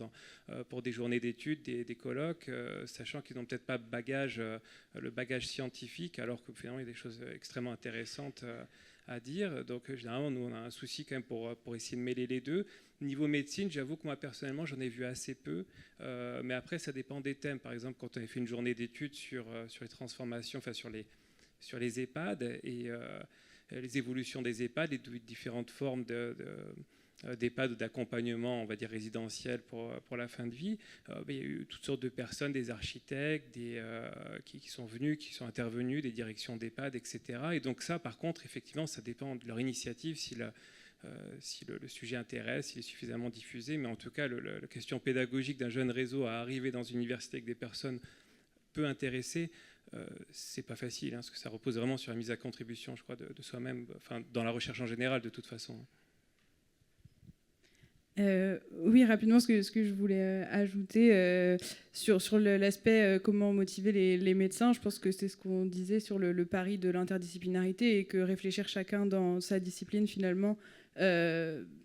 pour des journées d'études, des colloques, sachant qu'ils n'ont peut-être pas le bagage scientifique, alors que finalement il y a des choses extrêmement intéressantes à dire. Donc généralement, nous, on a un souci quand même pour essayer de mêler les deux. Niveau médecine, j'avoue que moi, personnellement, j'en ai vu assez peu. Mais après, ça dépend des thèmes. Par exemple, quand on a fait une journée d'études sur les transformations, enfin sur les EHPAD et les évolutions des EHPAD, les différentes formes d'EHPAD ou d'accompagnement, on va dire résidentiel pour la fin de vie. Il y a eu toutes sortes de personnes, des architectes, qui sont venus, qui sont intervenus, des directions d'EHPAD, etc. Et donc ça, par contre, effectivement, ça dépend de leur initiative, si le sujet intéresse, s'il est suffisamment diffusé. Mais en tout cas, la question pédagogique d'un jeune réseau à arriver dans une université avec des personnes peu intéressées, c'est pas facile, parce que ça repose vraiment sur la mise à contribution, je crois, de soi-même, enfin, dans la recherche en général, de toute façon. Oui, rapidement, ce que je voulais ajouter sur l'aspect comment motiver les médecins, je pense que c'est ce qu'on disait sur le pari de l'interdisciplinarité, et que réfléchir chacun dans sa discipline, finalement,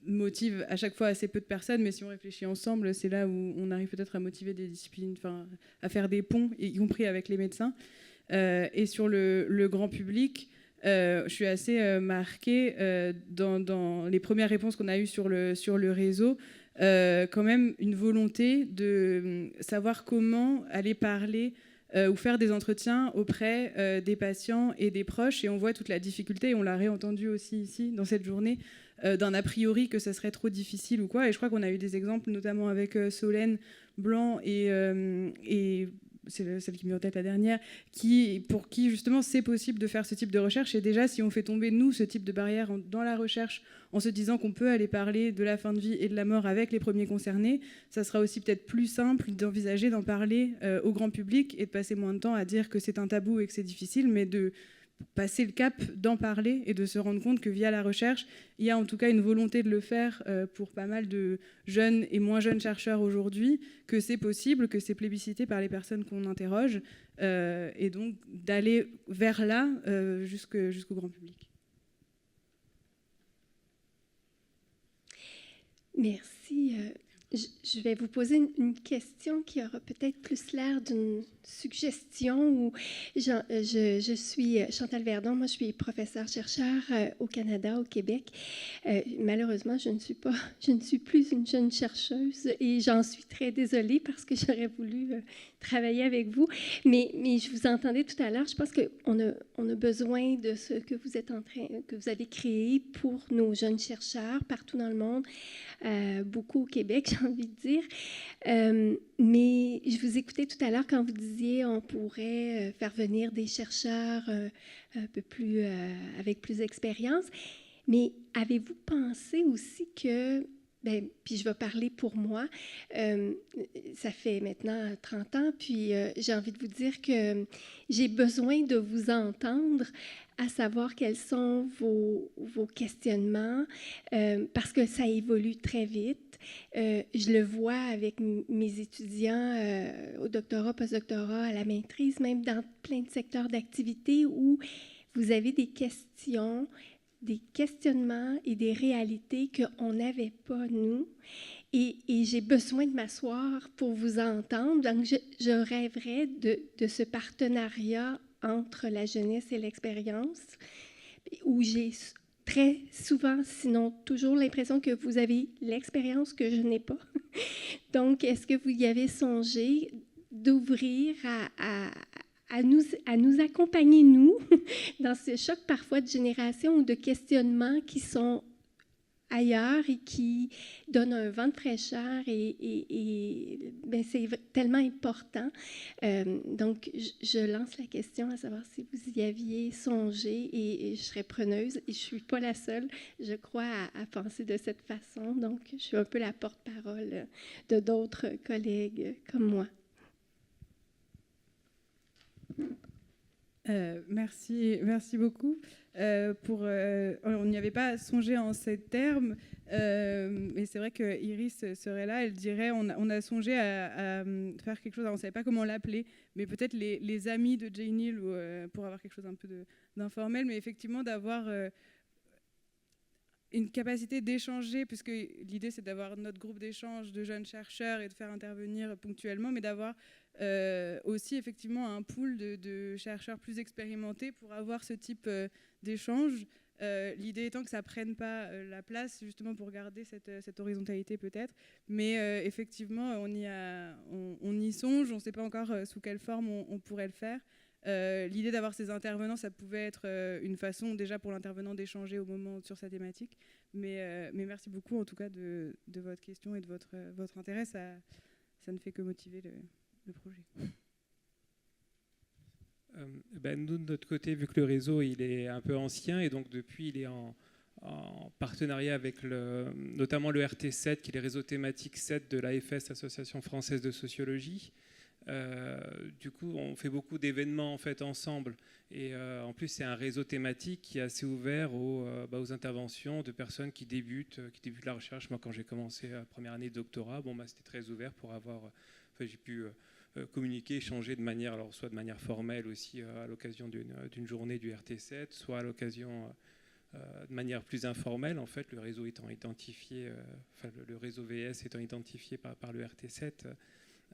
motive à chaque fois assez peu de personnes, mais si on réfléchit ensemble, c'est là où on arrive peut-être à motiver des disciplines, à faire des ponts, y compris avec les médecins. Et sur le grand public, je suis assez marquée dans les premières réponses qu'on a eues sur le réseau, quand même une volonté de savoir comment aller parler ou faire des entretiens auprès des patients et des proches. Et on voit toute la difficulté, et on l'a réentendu aussi ici dans cette journée, d'un a priori que ça serait trop difficile ou quoi. Et je crois qu'on a eu des exemples, notamment avec Solène Blanc et c'est celle qui me vient en tête la dernière, pour qui justement c'est possible de faire ce type de recherche. Et déjà, si on fait tomber, nous, ce type de barrière dans la recherche, en se disant qu'on peut aller parler de la fin de vie et de la mort avec les premiers concernés, ça sera aussi peut-être plus simple d'envisager d'en parler au grand public, et de passer moins de temps à dire que c'est un tabou et que c'est difficile, mais de passer le cap d'en parler et de se rendre compte que via la recherche, il y a en tout cas une volonté de le faire pour pas mal de jeunes et moins jeunes chercheurs aujourd'hui, que c'est possible, que c'est plébiscité par les personnes qu'on interroge, et donc d'aller vers là jusqu'au grand public. Merci. Je vais vous poser une question qui aura peut-être plus l'air d'une suggestion. Je suis Chantal Verdon, moi je suis professeure-chercheur au Canada, au Québec. Malheureusement, je ne suis plus une jeune chercheuse, et j'en suis très désolée parce que j'aurais voulu travailler avec vous. Mais je vous entendais tout à l'heure, je pense qu'on a besoin de ce que vous avez créé pour nos jeunes chercheurs partout dans le monde, beaucoup au Québec, j'ai envie de dire. Mais je vous écoutais tout à l'heure quand vous disiez on pourrait faire venir des chercheurs un peu plus avec plus d'expérience. Mais avez-vous pensé aussi que, puis je vais parler pour moi, ça fait maintenant 30 ans, puis j'ai envie de vous dire que j'ai besoin de vous entendre, à savoir quels sont vos questionnements, parce que ça évolue très vite. Je le vois avec mes étudiants au doctorat, post-doctorat, à la maîtrise, même dans plein de secteurs d'activité où vous avez des questions, des questionnements et des réalités qu'on n'avait pas, nous. Et j'ai besoin de m'asseoir pour vous entendre. Donc, je rêverais de ce partenariat entre la jeunesse et l'expérience, où j'ai très souvent, sinon toujours, l'impression que vous avez l'expérience que je n'ai pas. Donc, est-ce que vous y avez songé d'ouvrir à nous accompagner, nous, dans ce choc parfois de génération ou de questionnements qui sont ailleurs et qui donnent un vent de fraîcheur, et c'est tellement important. Donc, je lance la question à savoir si vous y aviez songé, et je serais preneuse, et je ne suis pas la seule, je crois, à penser de cette façon. Donc, je suis un peu la porte-parole de d'autres collègues comme moi. Merci beaucoup. On n'y avait pas songé en ces termes, mais c'est vrai que Iris serait là, elle dirait on a songé à faire quelque chose, on ne savait pas comment l'appeler, mais peut-être les amis de Jane Hill, pour avoir quelque chose un peu d'informel, mais effectivement d'avoir une capacité d'échanger, puisque l'idée c'est d'avoir notre groupe d'échange de jeunes chercheurs et de faire intervenir ponctuellement, mais d'avoir aussi effectivement un pool de chercheurs plus expérimentés pour avoir ce type d'échange. L'idée étant que ça ne prenne pas la place, justement pour garder cette horizontalité peut-être, mais effectivement on y songe, on ne sait pas encore sous quelle forme on pourrait le faire. L'idée d'avoir ces intervenants, ça pouvait être une façon déjà pour l'intervenant d'échanger au moment sur sa thématique. Mais merci beaucoup en tout cas de votre question et de votre intérêt. Ça ne fait que motiver le projet. Nous, de notre côté, vu que le réseau il est un peu ancien et donc depuis il est en partenariat avec notamment le RT7, qui est le réseau thématique 7 de l'AFS, Association française de sociologie. Du coup, on fait beaucoup d'événements en fait ensemble, et en plus c'est un réseau thématique qui est assez ouvert aux interventions de personnes qui débutent la recherche. Moi, quand j'ai commencé la première année de doctorat, c'était très ouvert pour j'ai pu communiquer, échanger de manière, alors soit de manière formelle aussi à l'occasion d'une journée du RT7, soit à l'occasion de manière plus informelle, en fait, le réseau étant identifié, le réseau VS étant identifié par le RT7.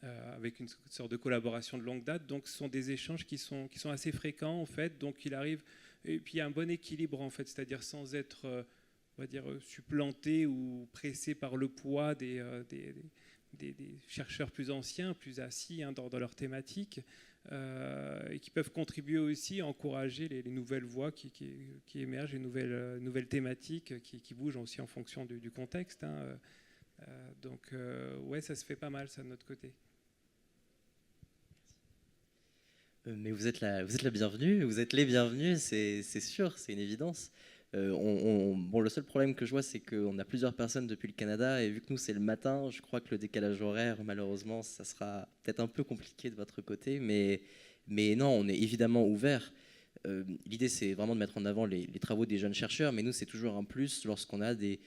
Avec une sorte de collaboration de longue date. Donc ce sont des échanges qui sont assez fréquents en fait. Donc il arrive, et puis il y a un bon équilibre en fait, c'est-à-dire sans être on va dire supplanté ou pressé par le poids des chercheurs plus anciens, plus assis dans leur thématique, et qui peuvent contribuer aussi à encourager les nouvelles voies qui émergent, les nouvelles thématiques qui bougent aussi en fonction du contexte. Donc ouais, ça se fait pas mal ça de notre côté. Mais vous êtes la bienvenue, vous êtes les bienvenus, c'est sûr, c'est une évidence. Le seul problème que je vois, c'est qu'on a plusieurs personnes depuis le Canada, et vu que nous c'est le matin, je crois que le décalage horaire, malheureusement, ça sera peut-être un peu compliqué de votre côté, mais non, on est évidemment ouvert. L'idée, c'est vraiment de mettre en avant les travaux des jeunes chercheurs, mais nous, c'est toujours un plus lorsqu'on a des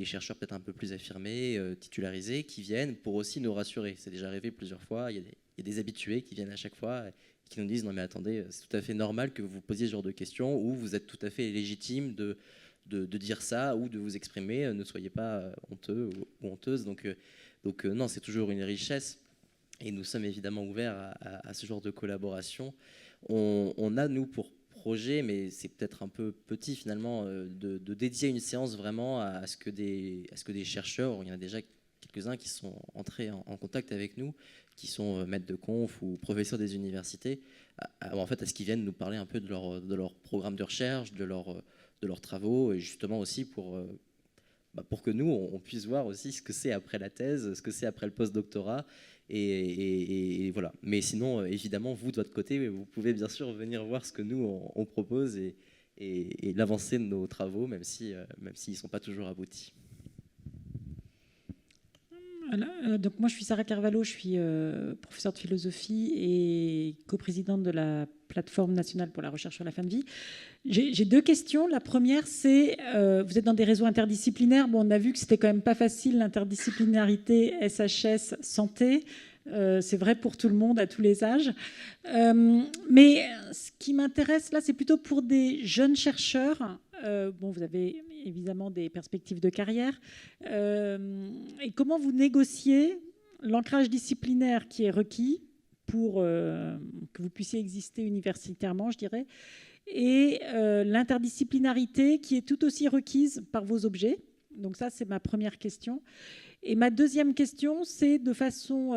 chercheurs peut-être un peu plus affirmés, titularisés, qui viennent pour aussi nous rassurer. C'est déjà arrivé plusieurs fois, il y a des habitués qui viennent à chaque fois, qui nous disent « Non mais attendez, c'est tout à fait normal que vous posiez ce genre de questions, ou vous êtes tout à fait légitime de dire ça, ou de vous exprimer, ne soyez pas honteux ou honteuse. » Donc non, c'est toujours une richesse, et nous sommes évidemment ouverts à ce genre de collaboration. On a, nous, pour projet, mais c'est peut-être un peu petit finalement, de dédier une séance vraiment à ce que des chercheurs, il y en a déjà quelques-uns qui sont entrés en contact avec nous, qui sont maîtres de conf ou professeurs des universités, en fait, à ce qu'ils viennent nous parler un peu de leur programme de recherche, de leurs travaux, et justement aussi pour que nous, on puisse voir aussi ce que c'est après la thèse, ce que c'est après le post-doctorat, et voilà. Mais sinon, évidemment, vous, de votre côté, vous pouvez bien sûr venir voir ce que nous, on propose, et l'avancée de nos travaux, même s'ils ne sont pas toujours aboutis. Voilà. Donc moi, je suis Sarah Carvalho, je suis professeure de philosophie et coprésidente de la plateforme nationale pour la recherche sur la fin de vie. J'ai deux questions. La première, c'est, vous êtes dans des réseaux interdisciplinaires. Bon, on a vu que c'était quand même pas facile, l'interdisciplinarité SHS santé. C'est vrai pour tout le monde, à tous les âges. Mais ce qui m'intéresse là, c'est plutôt pour des jeunes chercheurs. Vous avez évidemment des perspectives de carrière. Et comment vous négociez l'ancrage disciplinaire qui est requis pour que vous puissiez exister universitairement, je dirais, et l'interdisciplinarité qui est tout aussi requise par vos objets. Donc ça, c'est ma première question. Et ma deuxième question, c'est de façon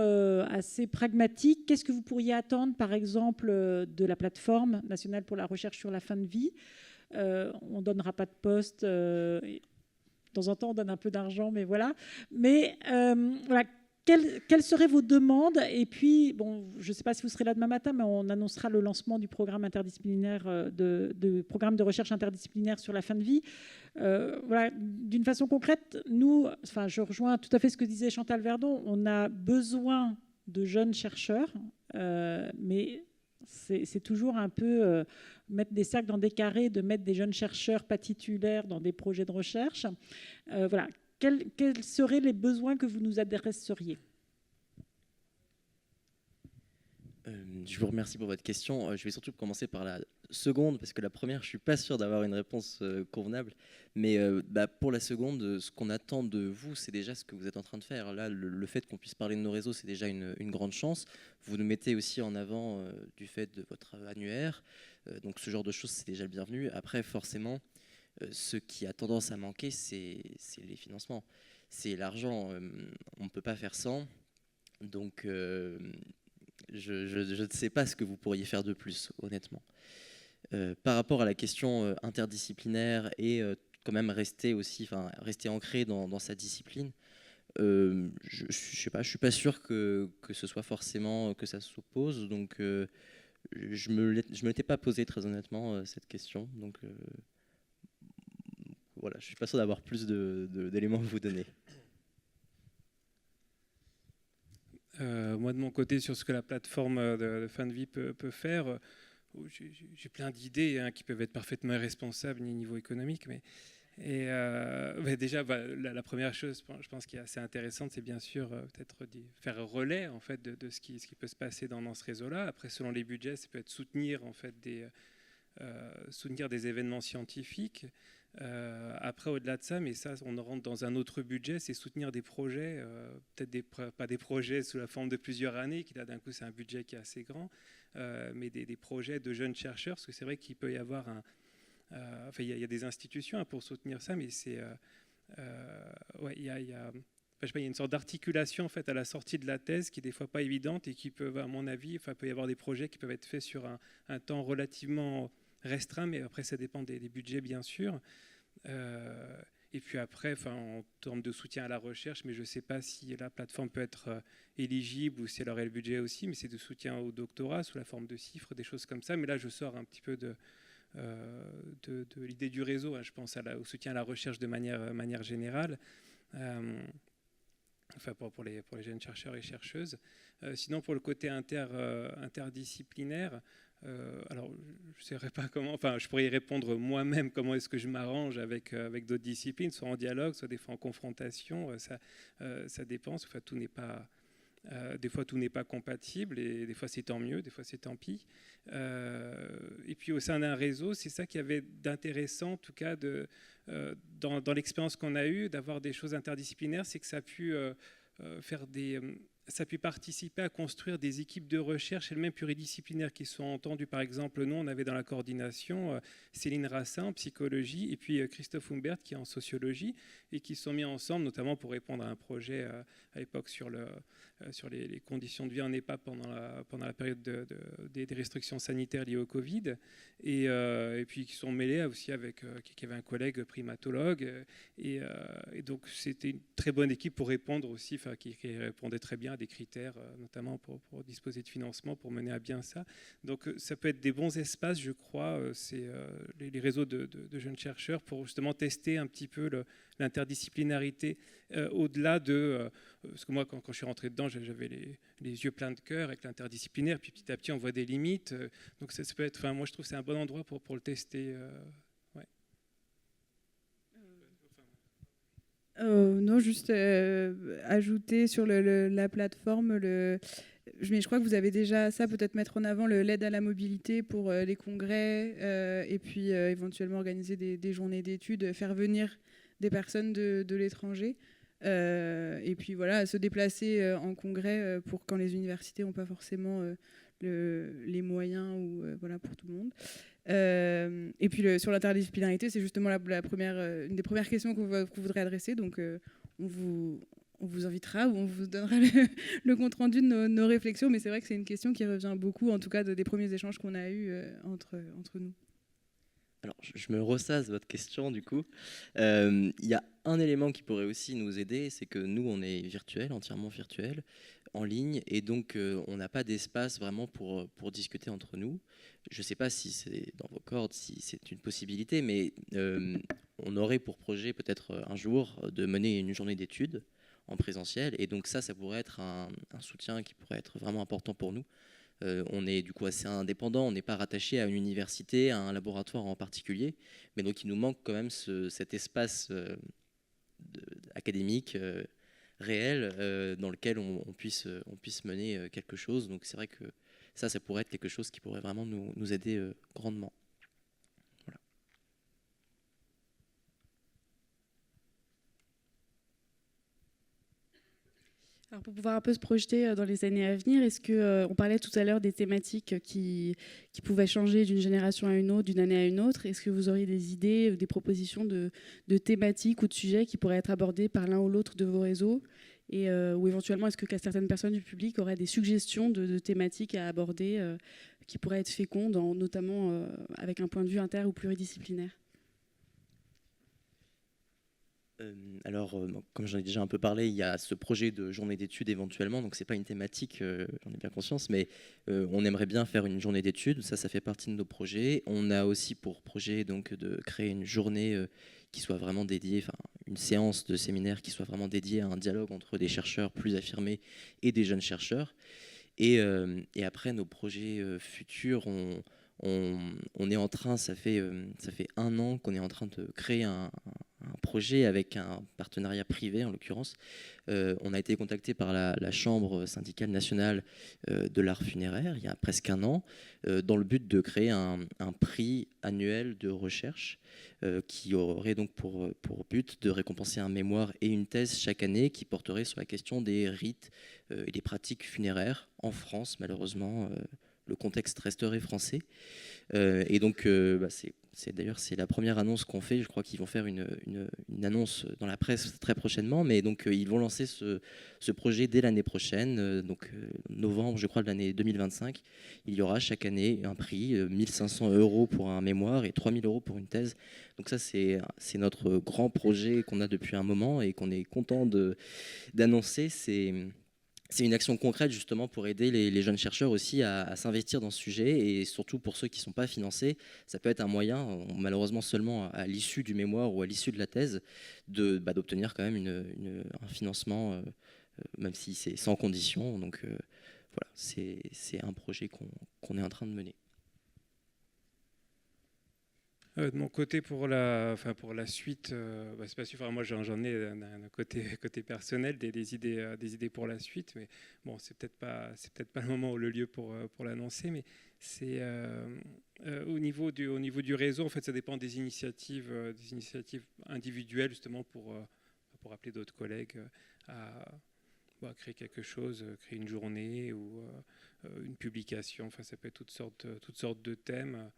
assez pragmatique, qu'est-ce que vous pourriez attendre, par exemple, de la plateforme nationale pour la recherche sur la fin de vie ? On ne donnera pas de poste. De temps en temps, on donne un peu d'argent, mais voilà. Mais voilà, quelles seraient vos demandes ? Et puis, je ne sais pas si vous serez là demain matin, mais on annoncera le lancement du programme interdisciplinaire, programme de recherche interdisciplinaire sur la fin de vie. Voilà, d'une façon concrète, nous, je rejoins tout à fait ce que disait Chantal Verdon, on a besoin de jeunes chercheurs, mais C'est toujours un peu mettre des cercles dans des carrés, de mettre des jeunes chercheurs pas titulaires dans des projets de recherche. Voilà. Quels seraient les besoins que vous nous adresseriez ? Je vous remercie pour votre question. Je vais surtout commencer par la seconde, parce que la première, je ne suis pas sûr d'avoir une réponse convenable. Mais pour la seconde, ce qu'on attend de vous, c'est déjà ce que vous êtes en train de faire. Là, le fait qu'on puisse parler de nos réseaux, c'est déjà une grande chance. Vous nous mettez aussi en avant du fait de votre annuaire. Donc ce genre de choses, c'est déjà le bienvenu. Après, forcément, ce qui a tendance à manquer, c'est les financements. C'est l'argent. On ne peut pas faire sans. Donc... Je ne sais pas ce que vous pourriez faire de plus, honnêtement. Par rapport à la question interdisciplinaire et quand même rester ancré dans sa discipline, je sais pas, je suis pas sûr que ce soit forcément que ça s'oppose. Donc, je me l'étais pas posé très honnêtement cette question. Donc, voilà, je suis pas sûr d'avoir plus d'éléments à vous donner. Moi, de mon côté, sur ce que la plateforme de fin de vie peut faire, j'ai plein d'idées qui peuvent être parfaitement irresponsables ni niveau économique. Mais déjà, la première chose, je pense, qui est assez intéressante, c'est bien sûr peut-être faire relais en fait, de ce qui peut se passer dans ce réseau-là. Après, selon les budgets, ça peut être soutenir en fait, soutenir des événements scientifiques. Après, au-delà de ça, mais ça, on rentre dans un autre budget, c'est soutenir des projets, peut-être pas des projets sous la forme de plusieurs années, qui là d'un coup c'est un budget qui est assez grand, mais des projets de jeunes chercheurs, parce que c'est vrai qu'il peut y avoir il y a des institutions pour soutenir ça, mais c'est il y a je sais pas, il y a une sorte d'articulation en fait à la sortie de la thèse qui est des fois pas évidente et qui peut, à mon avis, peut y avoir des projets qui peuvent être faits sur un temps relativement restreint, mais après ça dépend des budgets bien sûr. Et puis après, en termes de soutien à la recherche, mais je ne sais pas si la plateforme peut être éligible ou si elle aurait le budget aussi, mais c'est de soutien au doctorat sous la forme de chiffres, des choses comme ça. Mais là, je sors un petit peu de l'idée du réseau. Je pense au soutien à la recherche de manière générale. Pour les jeunes chercheurs et chercheuses. Sinon, pour le côté interdisciplinaire, alors je ne saurais pas comment, je pourrais y répondre moi-même, comment est-ce que je m'arrange avec d'autres disciplines, soit en dialogue, soit des fois en confrontation, ça dépend, tout n'est pas... des fois, tout n'est pas compatible et des fois, c'est tant mieux, des fois, c'est tant pis. Et puis, au sein d'un réseau, c'est ça qu'il y avait d'intéressant, en tout cas, dans l'expérience qu'on a eue, d'avoir des choses interdisciplinaires, c'est que ça a pu ça a pu participer à construire des équipes de recherche elles-mêmes pluridisciplinaires qui sont entendues. Par exemple, nous, on avait dans la coordination Céline Rassin en psychologie et puis Christophe Humbert qui est en sociologie et qui se sont mis ensemble, notamment pour répondre à un projet à l'époque sur les conditions de vie en EHPAD pendant la période des restrictions sanitaires liées au Covid. Et puis qui sont mêlés aussi avec qui avait un collègue primatologue. Et donc, c'était une très bonne équipe pour répondre aussi, qui répondait très bien à des critères, notamment pour disposer de financement, pour mener à bien ça. Donc, ça peut être des bons espaces, je crois, c'est les réseaux de jeunes chercheurs pour justement tester un petit peu l'interdisciplinarité au-delà de... parce que moi, quand je suis rentré dedans, j'avais les yeux pleins de cœur avec l'interdisciplinaire, puis petit à petit, on voit des limites. Donc, ça peut être... moi, je trouve que c'est un bon endroit pour le tester. Ouais. Non, juste ajouter sur la plateforme, mais je crois que vous avez déjà ça, peut-être mettre en avant l'aide à la mobilité pour les congrès et puis éventuellement organiser des journées d'études, faire venir des personnes de l'étranger et puis voilà, se déplacer en congrès pour quand les universités n'ont pas forcément les moyens ou voilà, pour tout le monde. Et puis sur l'interdisciplinarité, c'est justement une des premières questions qu'on voudrait adresser. Donc on vous invitera ou on vous donnera le compte-rendu de nos réflexions. Mais c'est vrai que c'est une question qui revient beaucoup, en tout cas des premiers échanges qu'on a eus entre nous. Alors, je me ressasse votre question, du coup. Il y a un élément qui pourrait aussi nous aider, c'est que nous, on est virtuel, entièrement virtuel, en ligne, et donc on n'a pas d'espace vraiment pour discuter entre nous. Je ne sais pas si c'est dans vos cordes, si c'est une possibilité, mais on aurait pour projet peut-être un jour de mener une journée d'études en présentiel, et donc ça pourrait être un soutien qui pourrait être vraiment important pour nous. On est du coup assez indépendant, on n'est pas rattaché à une université, à un laboratoire en particulier, mais donc il nous manque quand même cet espace académique réel dans lequel on puisse mener quelque chose. Donc c'est vrai que ça pourrait être quelque chose qui pourrait vraiment nous aider grandement. Voilà. Alors pour pouvoir un peu se projeter dans les années à venir, est-ce que on parlait tout à l'heure des thématiques qui pouvaient changer d'une génération à une autre, d'une année à une autre. Est-ce que vous auriez des idées, des propositions de thématiques ou de sujets qui pourraient être abordés par l'un ou l'autre de vos réseaux, et ou éventuellement est-ce que certaines personnes du public auraient des suggestions de thématiques à aborder qui pourraient être fécondes, notamment avec un point de vue inter ou pluridisciplinaire? Alors, comme j'en ai déjà un peu parlé, il y a ce projet de journée d'études éventuellement, donc c'est pas une thématique, j'en ai bien conscience, mais on aimerait bien faire une journée d'études, ça fait partie de nos projets. On a aussi pour projet donc de créer une journée qui soit vraiment dédiée, enfin une séance de séminaire qui soit vraiment dédiée à un dialogue entre des chercheurs plus affirmés et des jeunes chercheurs. Et après, nos projets futurs, on est en train, ça fait 1 an qu'on est en train de créer un projet avec un partenariat privé en l'occurrence. On a été contacté par la Chambre syndicale nationale de l'art funéraire il y a presque 1 an dans le but de créer un prix annuel de recherche qui aurait donc pour but de récompenser un mémoire et une thèse chaque année qui porterait sur la question des rites et des pratiques funéraires en France. Malheureusement, le contexte resterait français. Et donc, c'est la première annonce qu'on fait. Je crois qu'ils vont faire une annonce dans la presse très prochainement. Mais donc, ils vont lancer ce projet dès l'année prochaine. Donc, novembre, je crois, de l'année 2025. Il y aura chaque année un prix, 1 500 € pour un mémoire et 3 000 € pour une thèse. Donc ça, c'est notre grand projet qu'on a depuis un moment et qu'on est content d'annoncer. C'est une action concrète justement pour aider les jeunes chercheurs aussi à s'investir dans ce sujet, et surtout pour ceux qui ne sont pas financés, ça peut être un moyen, malheureusement seulement à l'issue du mémoire ou à l'issue de la thèse, d'obtenir quand même un financement, même si c'est sans condition. Donc voilà, c'est un projet qu'on est en train de mener. De mon côté, pour la suite, c'est pas sûr. Enfin, moi, j'en ai d'un côté personnel des idées pour la suite, mais bon, c'est peut-être pas le moment ou le lieu pour l'annoncer. Mais c'est au niveau du réseau, en fait, ça dépend des initiatives individuelles, justement pour appeler d'autres collègues à créer quelque chose, créer une journée ou une publication. Enfin, ça peut être toutes sortes de thèmes.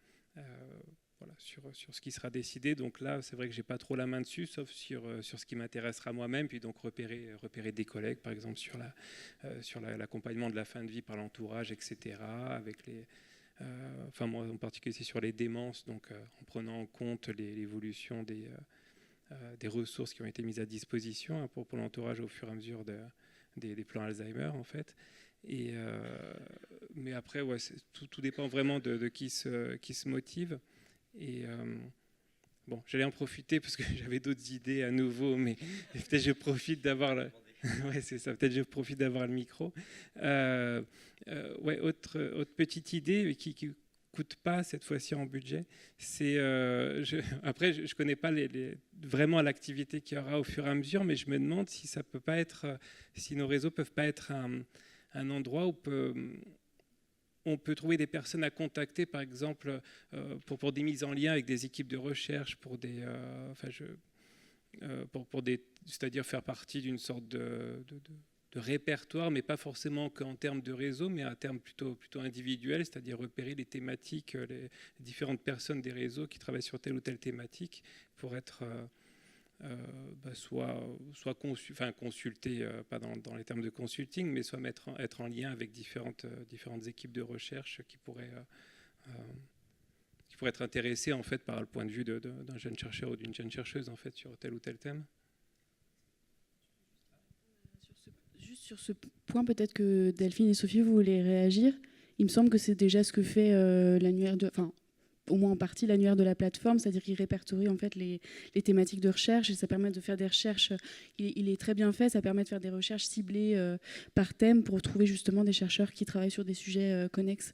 Voilà, sur ce qui sera décidé. Donc là, c'est vrai que j'ai pas trop la main dessus, sauf sur ce qui m'intéressera moi-même, puis donc repérer des collègues, par exemple sur l'accompagnement de la fin de vie par l'entourage, etc. Avec enfin moi en particulier, c'est sur les démences, donc en prenant en compte l'évolution des ressources qui ont été mises à disposition pour l'entourage au fur et à mesure des plans Alzheimer, en fait. Mais après, ouais, tout dépend vraiment de qui se motive. Et bon, j'allais en profiter parce que j'avais d'autres idées à nouveau, mais peut-être je profite d'avoir ouais, c'est ça. Peut-être je profite d'avoir le micro. Ouais, autre petite idée qui coûte pas cette fois-ci en budget. C'est après, je connais pas vraiment l'activité qu'il y aura au fur et à mesure, mais je me demande si ça peut pas être, si nos réseaux peuvent pas être un endroit où on peut trouver des personnes à contacter, par exemple, pour des mises en lien avec des équipes de recherche, c'est-à-dire faire partie d'une sorte de répertoire, mais pas forcément qu'en termes de réseau, mais en termes plutôt individuels, c'est-à-dire repérer les thématiques, les différentes personnes des réseaux qui travaillent sur telle ou telle thématique pour être soit consulter, pas dans les termes de consulting, mais soit être en lien avec différentes équipes de recherche qui pourraient être intéressées en fait par le point de vue d'un jeune chercheur ou d'une jeune chercheuse en fait sur tel ou tel thème. Juste sur ce point, peut-être que Delphine et Sophie, vous voulez réagir. Il me semble que c'est déjà ce que fait l'annuaire de... Enfin, au moins en partie l'annuaire de la plateforme, c'est-à-dire qu'il répertorie en fait les thématiques de recherche et ça permet de faire des recherches. Il est très bien fait, ça permet de faire des recherches ciblées par thème pour trouver justement des chercheurs qui travaillent sur des sujets connexes.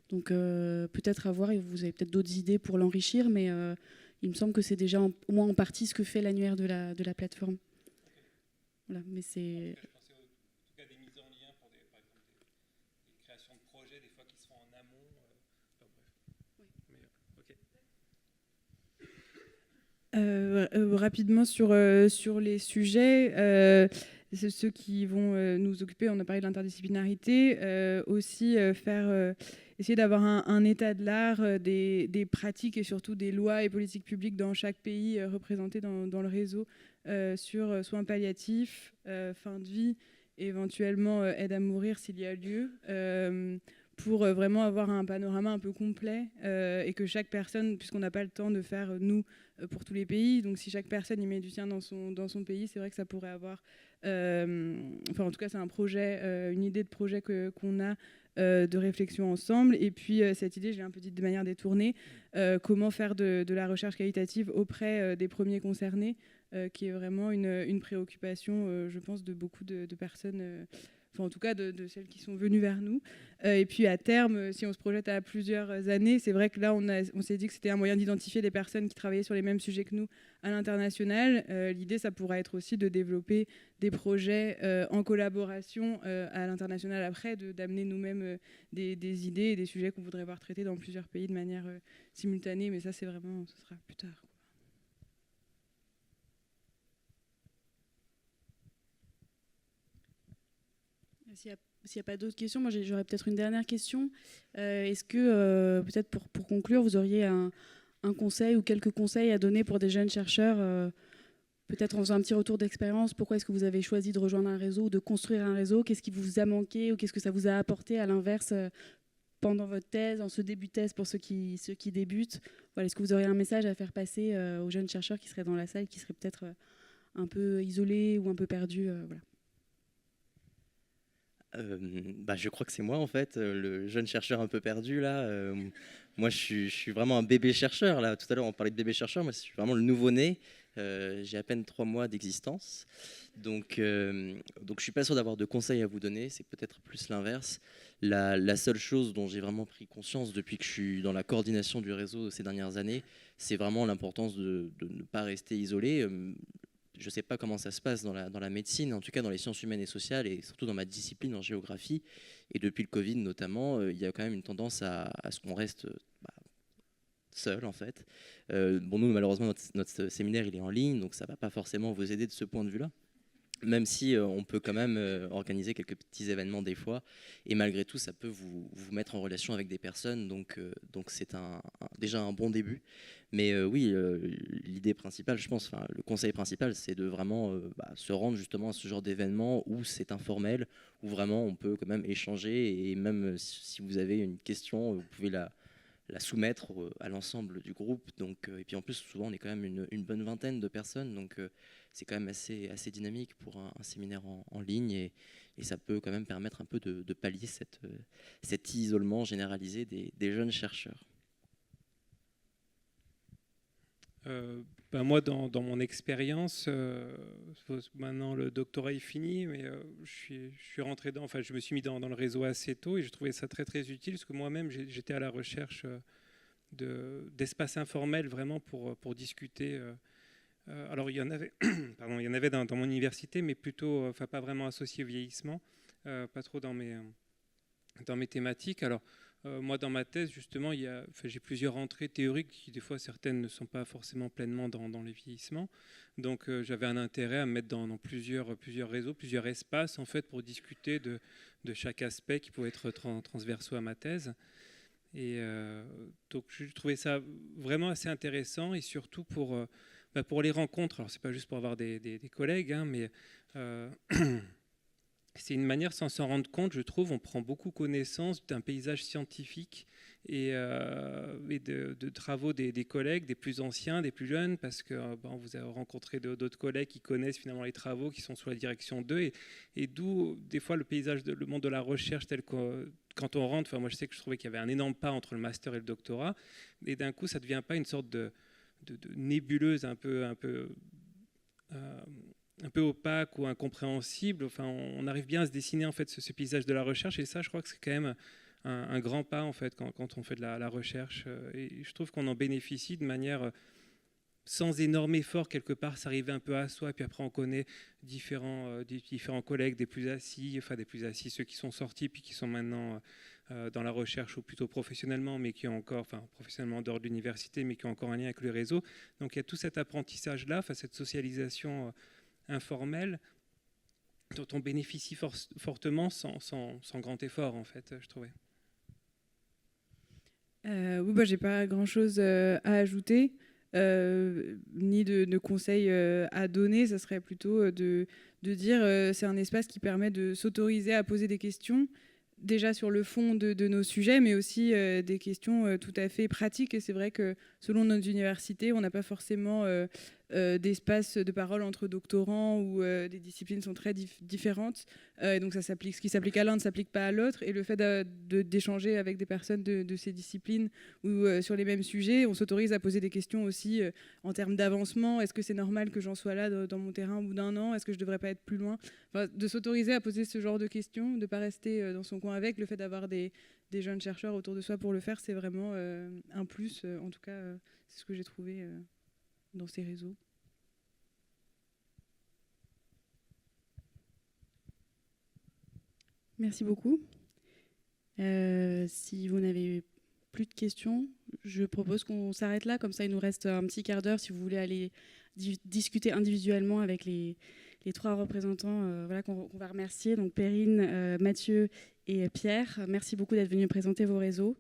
Donc peut-être à voir, et vous avez peut-être d'autres idées pour l'enrichir, mais il me semble que c'est déjà au moins en partie ce que fait l'annuaire de la plateforme. Voilà, mais c'est... Rapidement sur les sujets, ceux qui vont nous occuper, on a parlé de l'interdisciplinarité, aussi essayer d'avoir un état de l'art, des pratiques et surtout des lois et politiques publiques dans chaque pays représentées dans le réseau sur soins palliatifs, fin de vie, et éventuellement aide à mourir s'il y a lieu. Pour vraiment avoir un panorama un peu complet et que chaque personne, puisqu'on n'a pas le temps de faire nous pour tous les pays, donc si chaque personne y met du sien dans son pays, c'est vrai que ça pourrait avoir, enfin en tout cas c'est un projet, une idée de projet qu'on a de réflexion ensemble. Et puis cette idée, je l'ai un peu dit de manière détournée, comment faire de la recherche qualitative auprès des premiers concernés, qui est vraiment une préoccupation, je pense, de beaucoup de personnes. Enfin, en tout cas de celles qui sont venues vers nous. Et puis à terme, si on se projette à plusieurs années, c'est vrai que là, on s'est dit que c'était un moyen d'identifier des personnes qui travaillaient sur les mêmes sujets que nous à l'international. L'idée, ça pourrait être aussi de développer des projets en collaboration à l'international après, d'amener nous-mêmes des idées et des sujets qu'on voudrait voir traités dans plusieurs pays de manière simultanée. Mais ça, ce sera plus tard. S'il n'y a pas d'autres questions, moi j'aurais peut-être une dernière question. Est-ce que, peut-être pour conclure, vous auriez un conseil ou quelques conseils à donner pour des jeunes chercheurs, peut-être en faisant un petit retour d'expérience? Pourquoi est-ce que vous avez choisi de rejoindre un réseau ou de construire un réseau? Qu'est-ce qui vous a manqué ou qu'est-ce que ça vous a apporté à l'inverse pendant votre thèse, en ce début de thèse pour ceux qui débutent? Voilà, est-ce que vous auriez un message à faire passer aux jeunes chercheurs qui seraient dans la salle, qui seraient peut-être un peu isolés ou un peu perdus voilà. Je crois que c'est moi en fait, le jeune chercheur un peu perdu là. Moi je suis vraiment un bébé chercheur là. Tout à l'heure on parlait de bébé chercheur, moi je suis vraiment le nouveau-né. J'ai à peine 3 mois d'existence. Donc je suis pas sûr d'avoir de conseils à vous donner, c'est peut-être plus l'inverse. La seule chose dont j'ai vraiment pris conscience depuis que je suis dans la coordination du réseau ces dernières années, c'est vraiment l'importance de ne pas rester isolé. Je ne sais pas comment ça se passe dans la médecine, en tout cas dans les sciences humaines et sociales, et surtout dans ma discipline en géographie. Et depuis le Covid notamment, il y a quand même une tendance à ce qu'on reste seul en fait. Nous, malheureusement, notre séminaire il est en ligne, donc ça ne va pas forcément vous aider de ce point de vue-là. Même si on peut quand même organiser quelques petits événements des fois, et malgré tout, ça peut vous mettre en relation avec des personnes, donc c'est déjà un bon début. Mais oui, l'idée principale, je pense, le conseil principal, c'est de vraiment se rendre justement à ce genre d'événement où c'est informel, où vraiment on peut quand même échanger, et même si vous avez une question, vous pouvez la soumettre à l'ensemble du groupe. Donc, et puis en plus, souvent, on est quand même une bonne vingtaine de personnes, donc c'est quand même assez dynamique pour un séminaire en ligne, et ça peut quand même permettre un peu de pallier cet isolement généralisé des jeunes chercheurs. Moi, dans mon expérience, maintenant le doctorat est fini, mais je suis rentré je me suis mis dans le réseau assez tôt et je trouvais ça très très utile parce que moi-même j'étais à la recherche d'espaces informels vraiment pour discuter. Alors il y en avait, il y en avait dans mon université, mais plutôt, pas vraiment associés au vieillissement, pas trop dans mes thématiques. Alors moi, dans ma thèse, justement, j'ai plusieurs entrées théoriques qui, des fois, certaines ne sont pas forcément pleinement dans les vieillissements. Donc, j'avais un intérêt à me mettre dans plusieurs réseaux, plusieurs espaces, en fait, pour discuter de chaque aspect qui pouvait être transversaux à ma thèse. Et donc, je trouvais ça vraiment assez intéressant, et surtout pour les rencontres. Alors, c'est pas juste pour avoir des collègues, hein, mais c'est une manière, sans s'en rendre compte, je trouve, on prend beaucoup connaissance d'un paysage scientifique et de travaux des collègues, des plus anciens, des plus jeunes, parce que vous avez rencontré d'autres collègues qui connaissent finalement les travaux, qui sont sous la direction d'eux, et d'où, des fois, le monde de la recherche tel qu'on quand on rentre, moi je sais que je trouvais qu'il y avait un énorme pas entre le master et le doctorat, et d'un coup ça ne devient pas une sorte de nébuleuse un peu opaque ou incompréhensible. Enfin, on arrive bien à se dessiner en fait ce paysage de la recherche, et ça je crois que c'est quand même un grand pas en fait quand on fait de la recherche, et je trouve qu'on en bénéficie de manière sans énorme effort quelque part, s'arriver un peu à soi, et puis après on connaît différents collègues, des plus assis, ceux qui sont sortis puis qui sont maintenant dans la recherche ou plutôt professionnellement, mais qui ont encore, professionnellement en dehors de l'université, mais qui ont encore un lien avec le réseau. Donc il y a tout cet apprentissage-là, cette socialisation informelle dont on bénéficie fortement sans grand effort en fait, je trouvais. Oui, j'ai pas grand-chose à ajouter. Ni de conseils à donner, ça serait plutôt de dire c'est un espace qui permet de s'autoriser à poser des questions, déjà sur le fond de nos sujets, mais aussi des questions tout à fait pratiques. Et c'est vrai que selon notre université, on n'a pas forcément d'espace de parole entre doctorants où des disciplines sont très différentes. Et donc ce qui s'applique à l'un ne s'applique pas à l'autre. Et le fait d'échanger avec des personnes de ces disciplines ou sur les mêmes sujets, on s'autorise à poser des questions aussi en termes d'avancement. Est-ce que c'est normal que j'en sois là dans mon terrain au bout d'un an? Est-ce que je ne devrais pas être plus loin? De s'autoriser à poser ce genre de questions, de ne pas rester dans son coin avec. Le fait d'avoir des jeunes chercheurs autour de soi pour le faire, c'est vraiment un plus. En tout cas, c'est ce que j'ai trouvé dans ces réseaux. Merci beaucoup. Si vous n'avez plus de questions, je propose qu'on s'arrête là. Comme ça, il nous reste un petit quart d'heure si vous voulez aller discuter individuellement avec les 3 représentants qu'on va remercier. Donc Perrine, Mathieu et Pierre. Merci beaucoup d'être venus présenter vos réseaux.